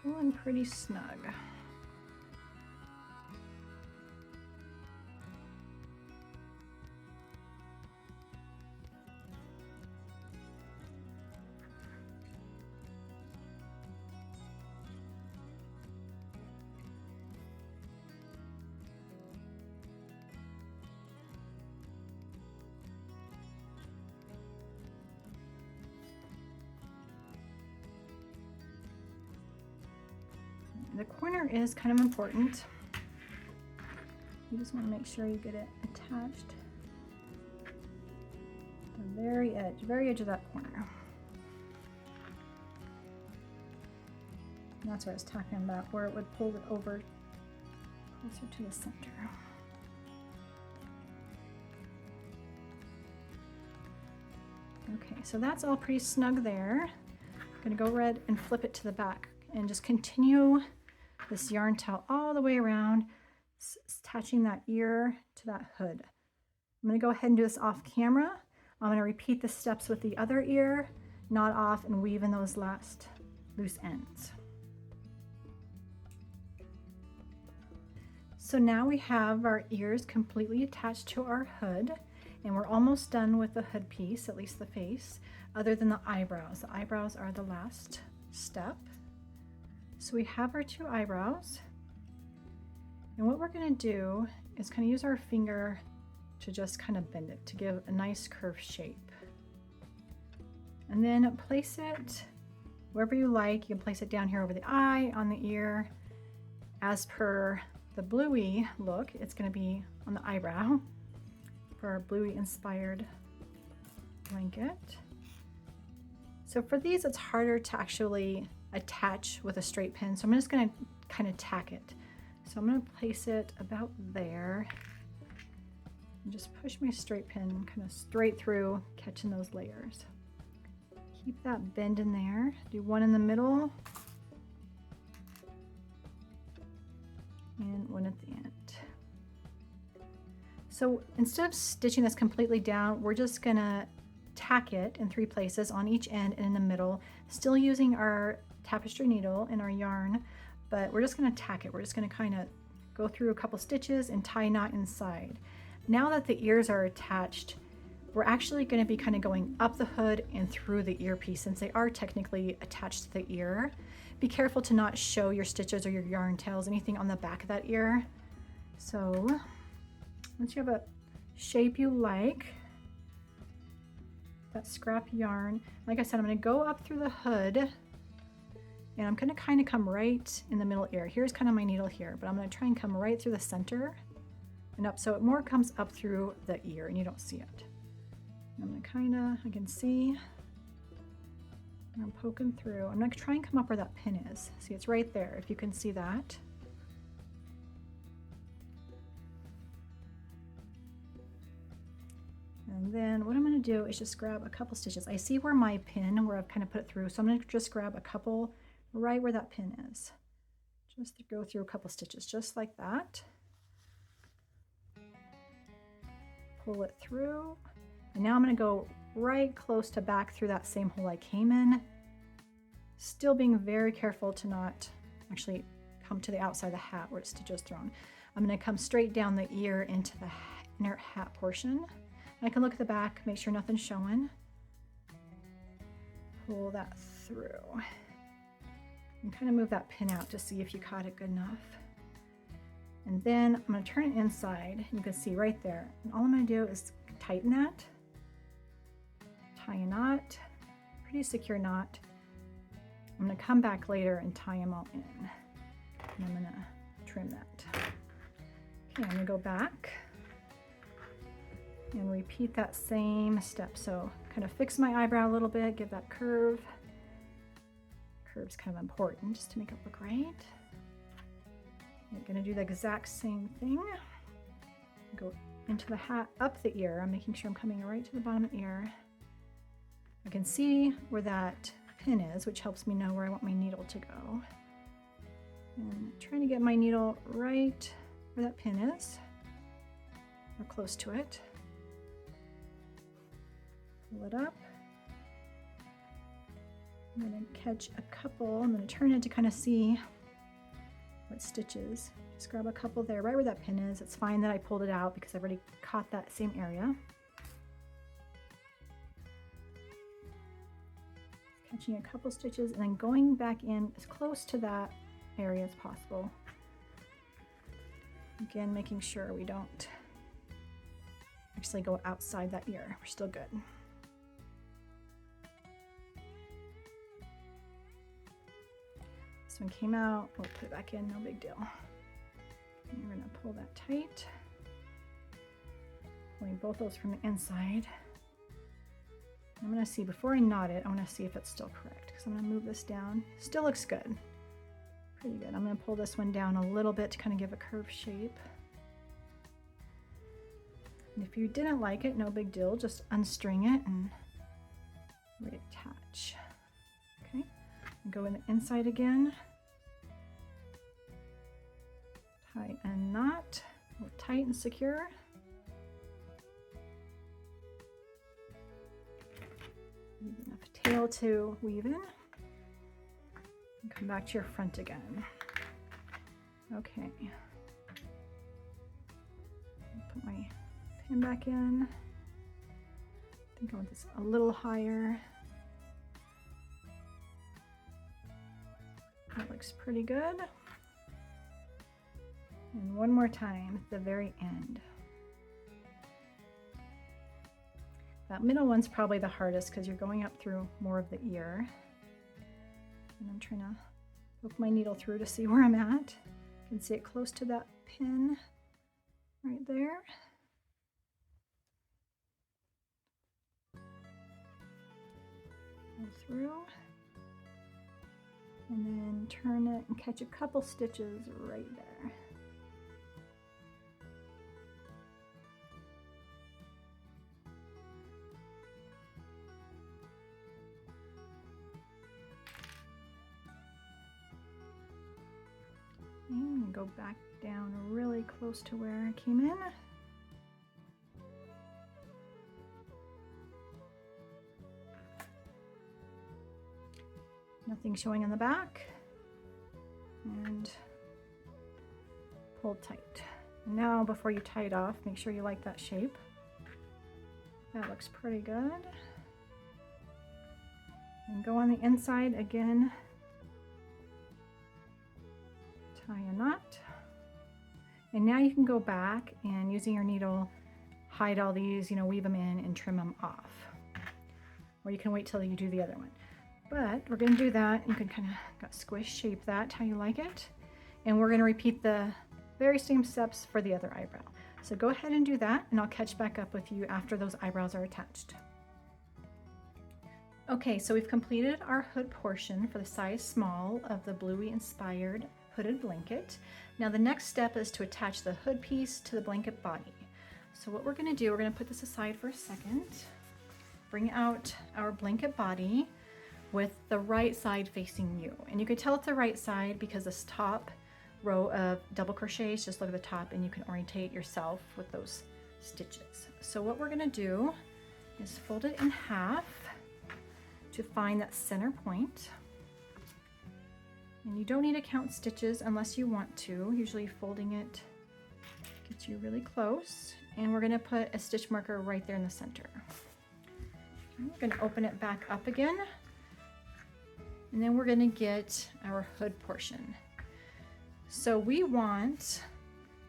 Pulling pretty snug. The corner is kind of important. You just want to make sure you get it attached to the very edge of that corner. And that's what I was talking about, where it would pull it over closer to the center. Okay, so that's all pretty snug there. I'm gonna go ahead and flip it to the back and just continue this yarn tail all the way around, attaching that ear to that hood. I'm going to go ahead and do this off camera. I'm going to repeat the steps with the other ear, knot off and weave in those last loose ends. So now we have our ears completely attached to our hood, and we're almost done with the hood piece, at least the face, other than the eyebrows. The eyebrows are the last step. So we have our two eyebrows, and what we're going to do is kind of use our finger to just kind of bend it to give a nice curved shape. And then place it wherever you like. You can place it down here over the eye, on the ear. As per the Bluey look, it's going to be on the eyebrow for our Bluey inspired blanket. So for these, it's harder to actually attach with a straight pin, so I'm just going to kind of tack it. So I'm going to place it about there and just push my straight pin kind of straight through, catching those layers. Keep that bend in there. Do one in the middle and one at the end. So instead of stitching this completely down, we're just going to tack it in 3 places, on each end and in the middle, still using our tapestry needle and our yarn, but we're just going to tack it. We're just going to kind of go through a couple stitches and tie a knot inside. Now that the ears are attached, we're actually going to be kind of going up the hood and through the earpiece, since they are technically attached to the ear. Be careful to not show your stitches or your yarn tails, anything on the back of that ear. So once you have a shape you like, that scrap yarn, like I said, I'm going to go up through the hood, and I'm going to kind of come right in the middle ear. Here's kind of my needle here, but I'm going to try and come right through the center and up, so it more comes up through the ear and you don't see it. And I'm going to kind of, I can see, and I'm poking through. I'm going to try and come up where that pin is. See, it's right there, if you can see that. And then what I'm going to do is just grab a couple stitches. I see where my pin, where I've kind of put it through, so I'm going to just grab a couple right where that pin is. Just to go through a couple stitches, just like that. Pull it through. And now I'm going to go right close to back through that same hole I came in. Still being very careful to not actually come to the outside of the hat where the stitch is thrown. I'm going to come straight down the ear into the inner hat portion. I can look at the back, make sure nothing's showing. Pull that through. And kind of move that pin out to see if you caught it good enough. And then I'm going to turn it inside. You can see right there. And all I'm going to do is tighten that. Tie a knot, pretty secure knot. I'm going to come back later and tie them all in. And I'm going to trim that. Okay, I'm going to go back and repeat that same step. So kind of fix my eyebrow a little bit, give that curve. Curve's kind of important just to make it look right. I'm going to do the exact same thing. Go into the hat, up the ear. I'm making sure I'm coming right to the bottom of the ear. I can see where that pin is, which helps me know where I want my needle to go. And trying to get my needle right where that pin is, or close to it. Pull it up. I'm going to catch a couple. I'm going to turn it to kind of see what stitches. Just grab a couple there, right where that pin is. It's fine that I pulled it out because I've already caught that same area. Catching a couple stitches and then going back in as close to that area as possible. Again, making sure we don't actually go outside that ear. We're still good. This one came out, we'll put it back in, no big deal. And we're gonna pull that tight. Pulling both those from the inside. I'm gonna see, before I knot it, I wanna see if it's still correct, because I'm gonna move this down. Still looks good, pretty good. I'm gonna pull this one down a little bit to kind of give a curved shape. And if you didn't like it, no big deal, just unstring it and reattach. Okay, and go in the inside again. Tie a knot, tight and secure. Leave enough tail to weave in. And come back to your front again. Okay. Put my pin back in. I think I want this a little higher. That looks pretty good. And one more time at the very end. That middle one's probably the hardest because you're going up through more of the ear. And I'm trying to poke my needle through to see where I'm at. You can see it close to that pin right there. Go through. And then turn it and catch a couple stitches right there. And go back down really close to where I came in. Nothing showing in the back. And pull tight. And now before you tie it off, make sure you like that shape. That looks pretty good. And go on the inside again. Tie a knot. And now you can go back and using your needle, hide all these, weave them in and trim them off. Or you can wait till you do the other one. But we're going to do that. You can kind of squish shape that how you like it. And we're going to repeat the very same steps for the other eyebrow. So go ahead and do that, and I'll catch back up with you after those eyebrows are attached. Okay, so we've completed our hood portion for the size small of the Bluey inspired hooded blanket. Now the next step is to attach the hood piece to the blanket body. So what we're going to do, we're going to put this aside for a second. Bring out our blanket body with the right side facing you. And you can tell it's the right side because this top row of double crochets, just look at the top and you can orientate yourself with those stitches. So what we're going to do is fold it in half to find that center point. And you don't need to count stitches unless you want to. Usually folding it gets you really close. And we're going to put a stitch marker right there in the center. Okay, we're going to open it back up again. And then we're going to get our hood portion. So we want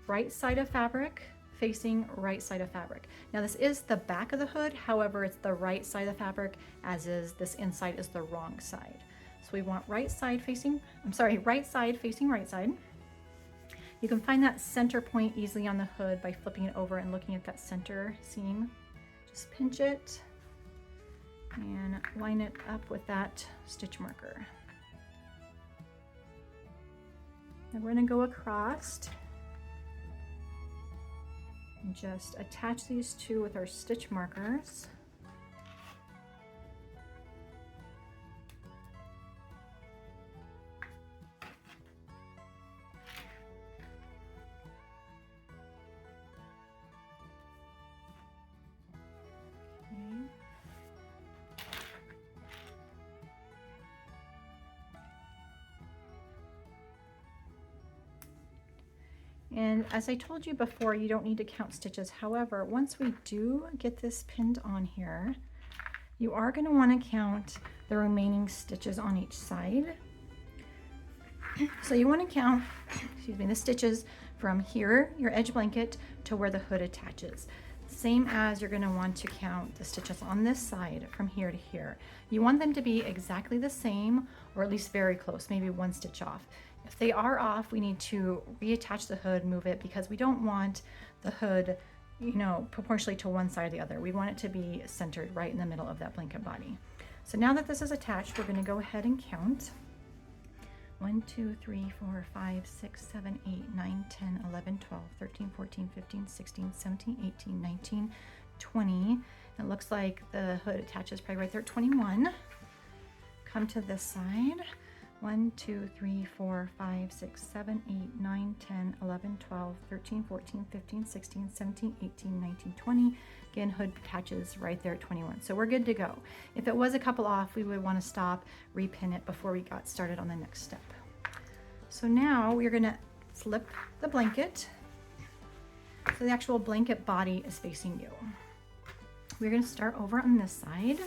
right side of fabric facing right side of fabric. Now this is the back of the hood, however it's the right side of the fabric, as is this inside is the wrong side. So we want right side facing right side. You can find that center point easily on the hood by flipping it over and looking at that center seam. Just pinch it and line it up with that stitch marker. Now we're going to go across and just attach these two with our stitch markers. And as I told you before, you don't need to count stitches. However, once we do get this pinned on here, you are going to want to count the remaining stitches on each side. So you want to count, the stitches from here, your edge blanket, to where the hood attaches. Same as you're going to want to count the stitches on this side from here to here. You want them to be exactly the same, or at least very close, maybe one stitch off. If they are off, we need to reattach the hood, move it, because we don't want the hood, proportionally to one side or the other. We want it to be centered right in the middle of that blanket body. So now that this is attached, we're going to go ahead and count. 1, 2, 3, 4, 5, 6, 7, 8, 9, 10, 11, 12, 13, 14, 15, 16, 17, 18, 19, 20. It looks like the hood attaches probably right there at 21. Come to this side. 1, 2, 3, 4, 5, 6, 7, 8, 9, 10, 11, 12, 13, 14, 15, 16, 17, 18, 19, 20. Again, hood attaches right there at 21. So we're good to go. If it was a couple off, we would want to stop, repin it before we got started on the next step. So now we're going to flip the blanket. So the actual blanket body is facing you. We're going to start over on this side.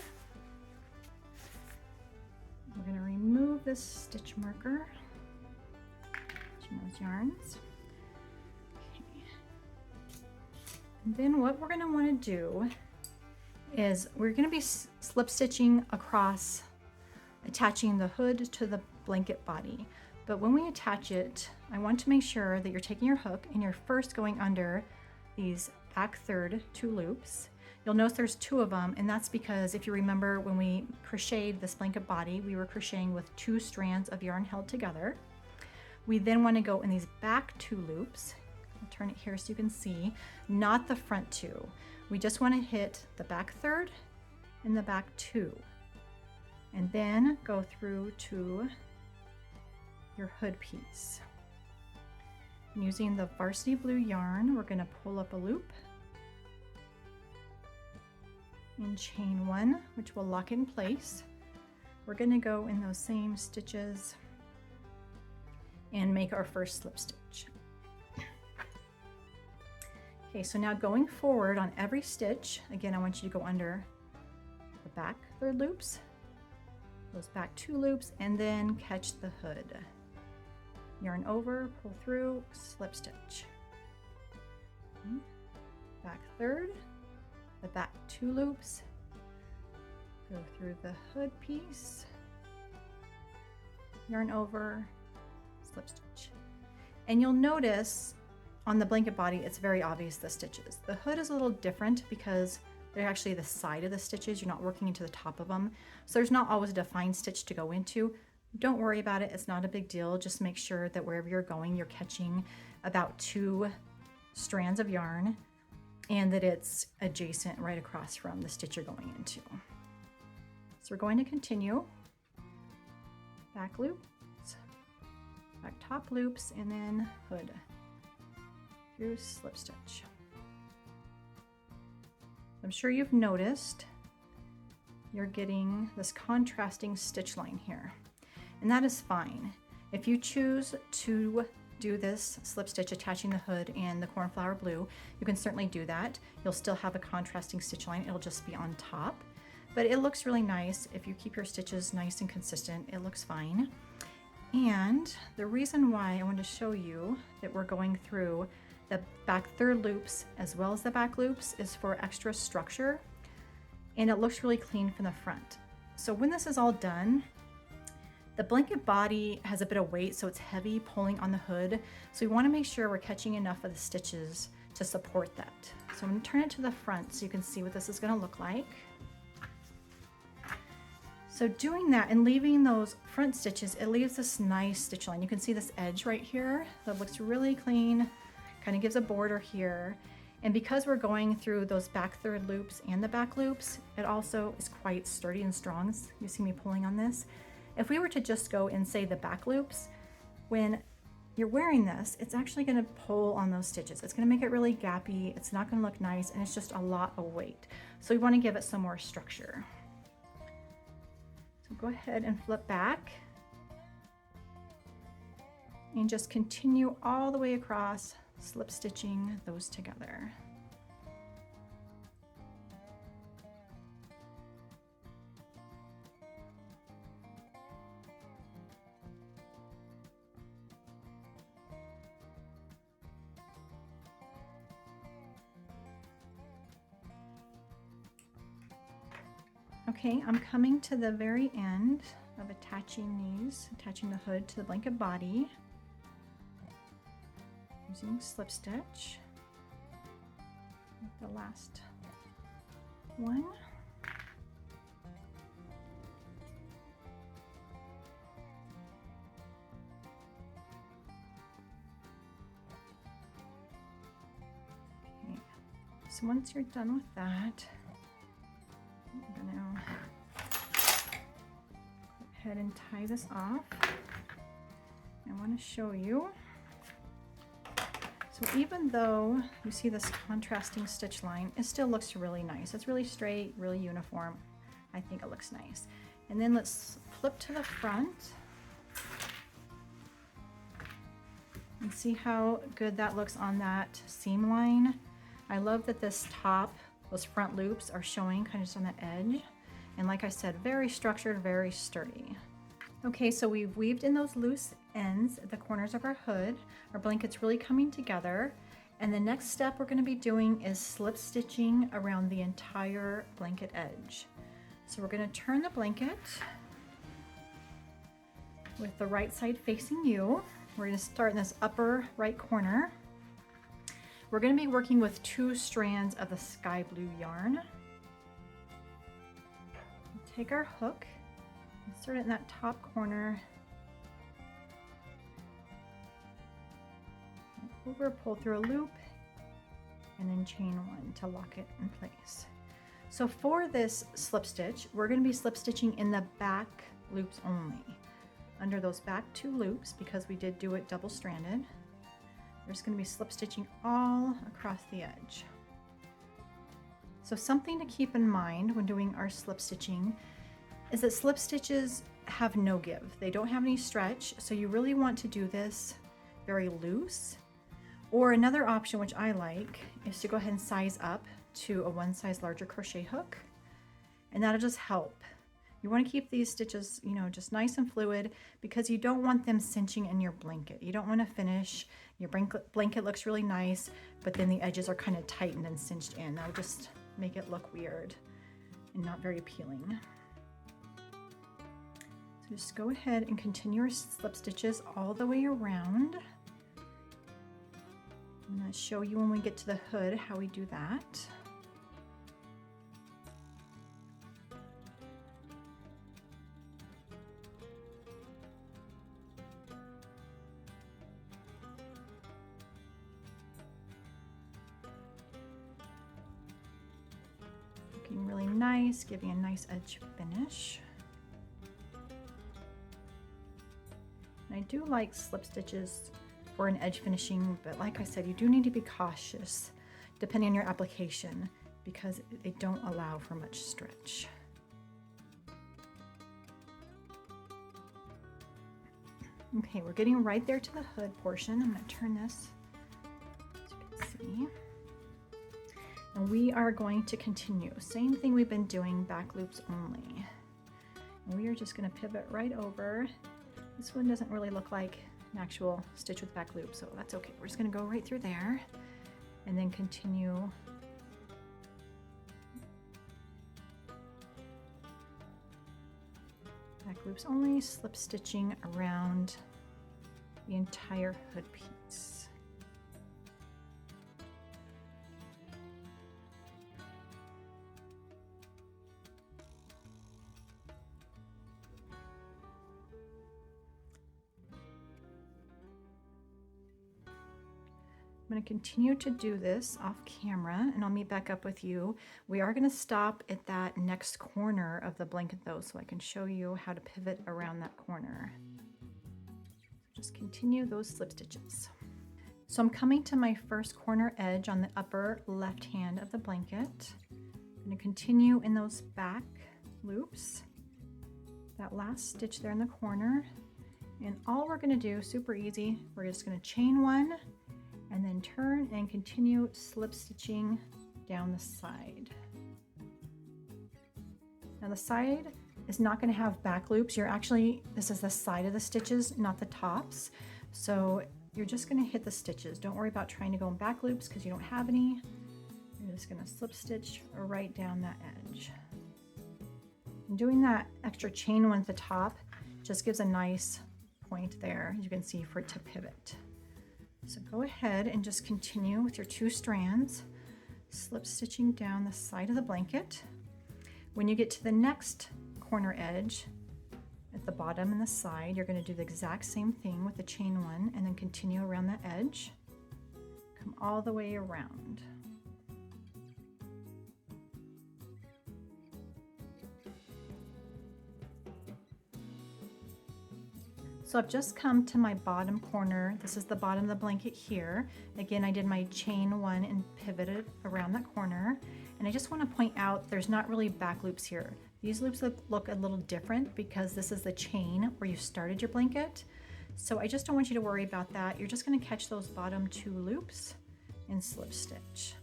We're going to remove this stitch marker, those yarns. Okay. And then what we're going to want to do is we're going to be slip stitching across, attaching the hood to the blanket body. But when we attach it, I want to make sure that you're taking your hook and you're first going under these back third 2 loops. You'll notice there's 2 of them, and that's because if you remember when we crocheted this blanket body, we were crocheting with 2 strands of yarn held together. We then want to go in these back 2 loops. I'll turn it here so you can see, not the front 2. We just want to hit the back third and the back 2, and then go through to your hood piece. And using the varsity blue yarn, we're going to pull up a loop and chain 1, which will lock it in place. We're going to go in those same stitches and make our first slip stitch. Okay, so now going forward on every stitch, again, I want you to go under the back third loops, those back 2 loops, and then catch the hood. Yarn over, pull through, slip stitch. Okay. Back third, the back 2 loops, go through the hood piece, yarn over, slip stitch. And you'll notice on the blanket body, it's very obvious the stitches. The hood is a little different because they're actually the side of the stitches. You're not working into the top of them. So there's not always a defined stitch to go into. Don't worry about it. It's not a big deal. Just make sure that wherever you're going, you're catching about 2 strands of yarn and that it's adjacent right across from the stitch you're going into. So we're going to continue. Back loops, back top loops, and then hood through slip stitch. I'm sure you've noticed you're getting this contrasting stitch line here, and that is fine. If you choose to do this slip stitch attaching the hood and the cornflower blue, you can certainly do that. You'll still have a contrasting stitch line. It'll just be on top, but it looks really nice. If you keep your stitches nice and consistent, it looks fine. And the reason why I want to show you that we're going through the back third loops as well as the back loops is for extra structure, and it looks really clean from the front. So when this is all done, The blanket body has a bit of weight, so it's heavy pulling on the hood. So we want to make sure we're catching enough of the stitches to support that. So I'm going to turn it to the front so you can see what this is going to look like. So doing that and leaving those front stitches, it leaves this nice stitch line. You can see this edge right here that looks really clean, kind of gives a border here. And because we're going through those back third loops and the back loops, it also is quite sturdy and strong. You see me pulling on this. If we were to just go and say the back loops, when you're wearing this, it's actually going to pull on those stitches. It's going to make it really gappy. It's not going to look nice, and it's just a lot of weight. So we want to give it some more structure. So go ahead and flip back and just continue all the way across, slip stitching those together. Okay, I'm coming to the very end of attaching the hood to the blanket body using slip stitch. The last one. Okay, so once you're done with that, I'm going to go ahead and tie this off. I want to show you. So even though you see this contrasting stitch line, it still looks really nice. It's really straight, really uniform. I think it looks nice. And then let's flip to the front and see how good that looks on that seam line. I love that this top, those front loops are showing kind of just on the edge. And like I said, very structured, very sturdy. Okay, so we've weaved in those loose ends at the corners of our hood. Our blanket's really coming together. And the next step we're going to be doing is slip stitching around the entire blanket edge. So we're going to turn the blanket with the right side facing you. We're going to start in this upper right corner. We're going to be working with 2 strands of the sky blue yarn. Take our hook, insert it in that top corner, over, pull through a loop, and then chain 1 to lock it in place. So for this slip stitch, we're going to be slip stitching in the back loops only. Under those back 2 loops, because we did do it double stranded, we're just going to be slip stitching all across the edge. So something to keep in mind when doing our slip stitching is that slip stitches have no give. They don't have any stretch, so you really want to do this very loose. Or another option, which I like, is to go ahead and size up to a 1 size larger crochet hook, and that'll just help. You want to keep these stitches, you know, just nice and fluid, because you don't want them cinching in your blanket. You don't want to finish, your blanket looks really nice, but then the edges are kind of tightened and cinched in. That'll just make it look weird and not very appealing. So just go ahead and continue your slip stitches all the way around. I'm going to show you when we get to the hood how we do that. Looking really nice, giving a nice edge finish. And I do like slip stitches for an edge finishing, but like I said, you do need to be cautious depending on your application, because they don't allow for much stretch. Okay, we're getting right there to the hood portion. I'm going to turn this so you can see. And we are going to continue. Same thing we've been doing, back loops only. And we are just going to pivot right over. This one doesn't really look like an actual stitch with back loop, so that's okay. We're just going to go right through there and then continue back back loops only, slip stitching around the entire hood piece. I'm going to continue to do this off camera and I'll meet back up with you. We are going to stop at that next corner of the blanket though, so I can show you how to pivot around that corner. Just continue those slip stitches. So I'm coming to my first corner edge on the upper left hand of the blanket. I'm going to continue in those back loops, that last stitch there in the corner. And all we're going to do, super easy, we're just going to chain one, and then turn and continue slip stitching down the side. Now the side is not going to have back loops. This is the side of the stitches, not the tops. So you're just going to hit the stitches. Don't worry about trying to go in back loops because you don't have any. You're just going to slip stitch right down that edge. And doing that extra chain one at the top just gives a nice point there, as you can see, for it to pivot. So go ahead and just continue with your 2 strands, slip stitching down the side of the blanket. When you get to the next corner edge at the bottom and the side, you're going to do the exact same thing with the chain one and then continue around the edge. Come all the way around. So I've just come to my bottom corner. This is the bottom of the blanket here. Again, I did my chain one and pivoted around that corner. And I just want to point out there's not really back loops here. These loops look a little different because this is the chain where you started your blanket. So I just don't want you to worry about that. You're just going to catch those bottom 2 loops and slip stitch.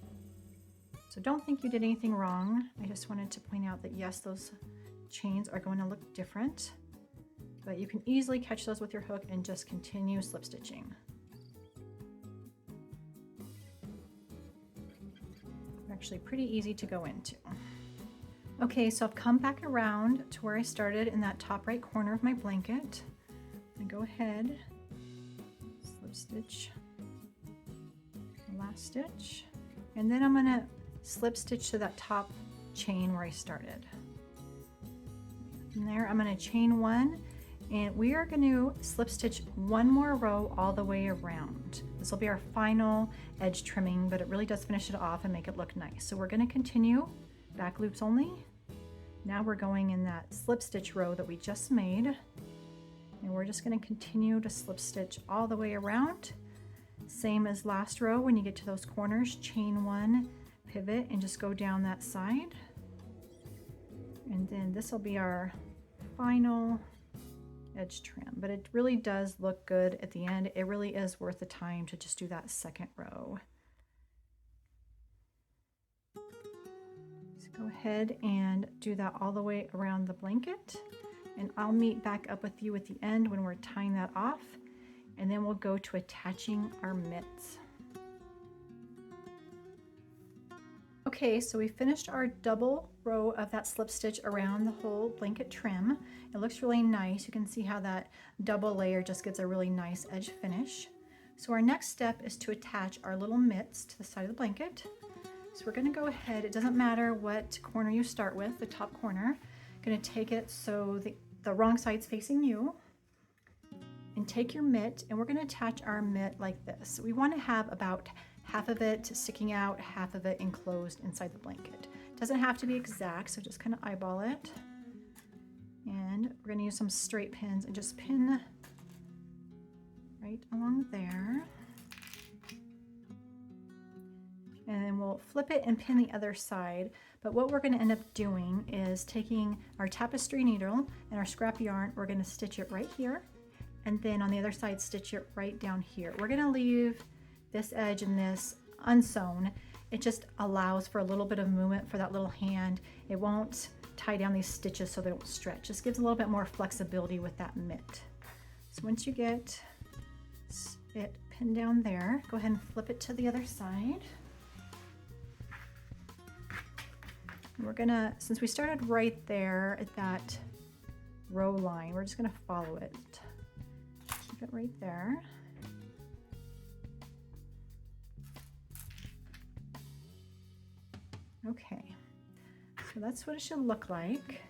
So don't think you did anything wrong. I just wanted to point out that yes, those chains are going to look different, but you can easily catch those with your hook and just continue slip stitching. They're actually pretty easy to go into. Okay, so I've come back around to where I started in that top right corner of my blanket. And go ahead, slip stitch the last stitch, and then I'm gonna slip stitch to that top chain where I started. From there, I'm gonna chain one, and we are going to slip stitch 1 more row all the way around. This will be our final edge trimming, but it really does finish it off and make it look nice. So we're going to continue back loops only. Now we're going in that slip stitch row that we just made, and we're just going to continue to slip stitch all the way around. Same as last row, when you get to those corners, chain one, pivot, and just go down that side. And then this will be our final edge trim, but it really does look good at the end. It really is worth the time to just do that second row. So go ahead and do that all the way around the blanket, and I'll meet back up with you at the end when we're tying that off, and then we'll go to attaching our mitts. Okay, so we finished our double row of that slip stitch around the whole blanket trim. It looks really nice. You can see how that double layer just gives a really nice edge finish. So our next step is to attach our little mitts to the side of the blanket. So we're going to go ahead, it doesn't matter what corner you start with, the top corner. I'm going to take it so the wrong side's facing you, and take your mitt, and we're going to attach our mitt like this. We want to have about half of it sticking out, half of it enclosed inside the blanket. It doesn't have to be exact, so just kind of eyeball it. And we're going to use some straight pins and just pin right along there. And then we'll flip it and pin the other side. But what we're going to end up doing is taking our tapestry needle and our scrap yarn, we're going to stitch it right here, and then on the other side stitch it right down here. We're going to leave this edge and this unsewn. It just allows for a little bit of movement for that little hand. It won't tie down these stitches so they don't stretch. Just gives a little bit more flexibility with that mitt. So once you get it pinned down there, go ahead and flip it to the other side. We're gonna, since we started right there at that row line. We're just going to follow it. Keep it right there. Okay, so that's what it should look like.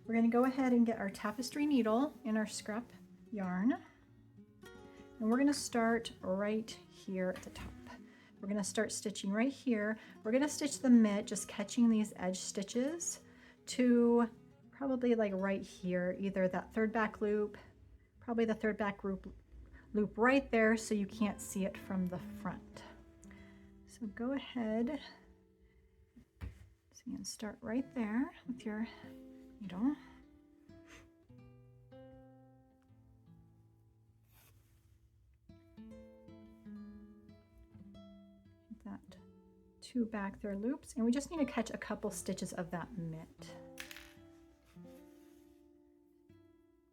We're going to go ahead and get our tapestry needle and our scrap yarn. And we're going to start right here at the top. We're going to start stitching right here. We're going to stitch the mitt, just catching these edge stitches to probably like right here, either that third back loop, probably the third back loop right there so you can't see it from the front. So go ahead. So you can start right there with your needle. That 2 back there loops, and we just need to catch a couple stitches of that mitt.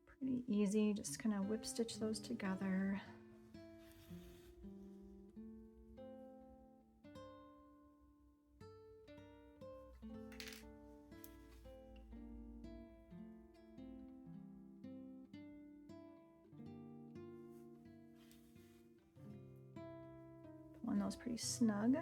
Pretty easy, just kind of whip stitch those together. Pulling those pretty snug.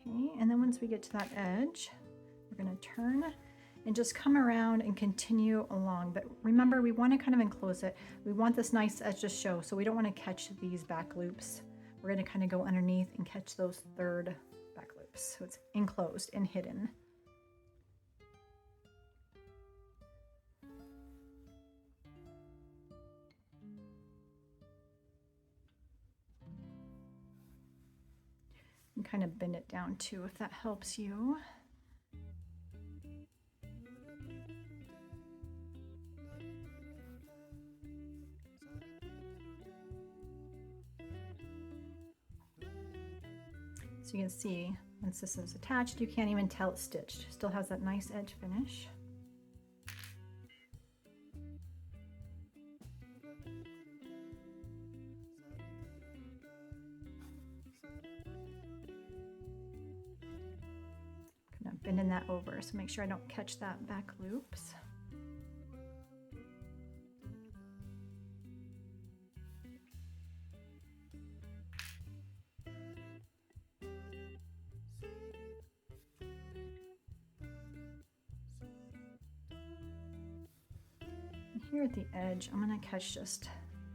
Okay, and then once we get to that edge, we're going to turn and just come around and continue along. But remember, we want to kind of enclose it. We want this nice edge to show, so we don't want to catch these back loops. We're going to kind of go underneath and catch those third back loops. So it's enclosed and hidden. And kind of bend it down too, if that helps you. So you can see once this is attached, you can't even tell it's stitched. Still has that nice edge finish. Kind of bending that over, so make sure I don't catch that back loops. Here at the edge, I'm going to catch just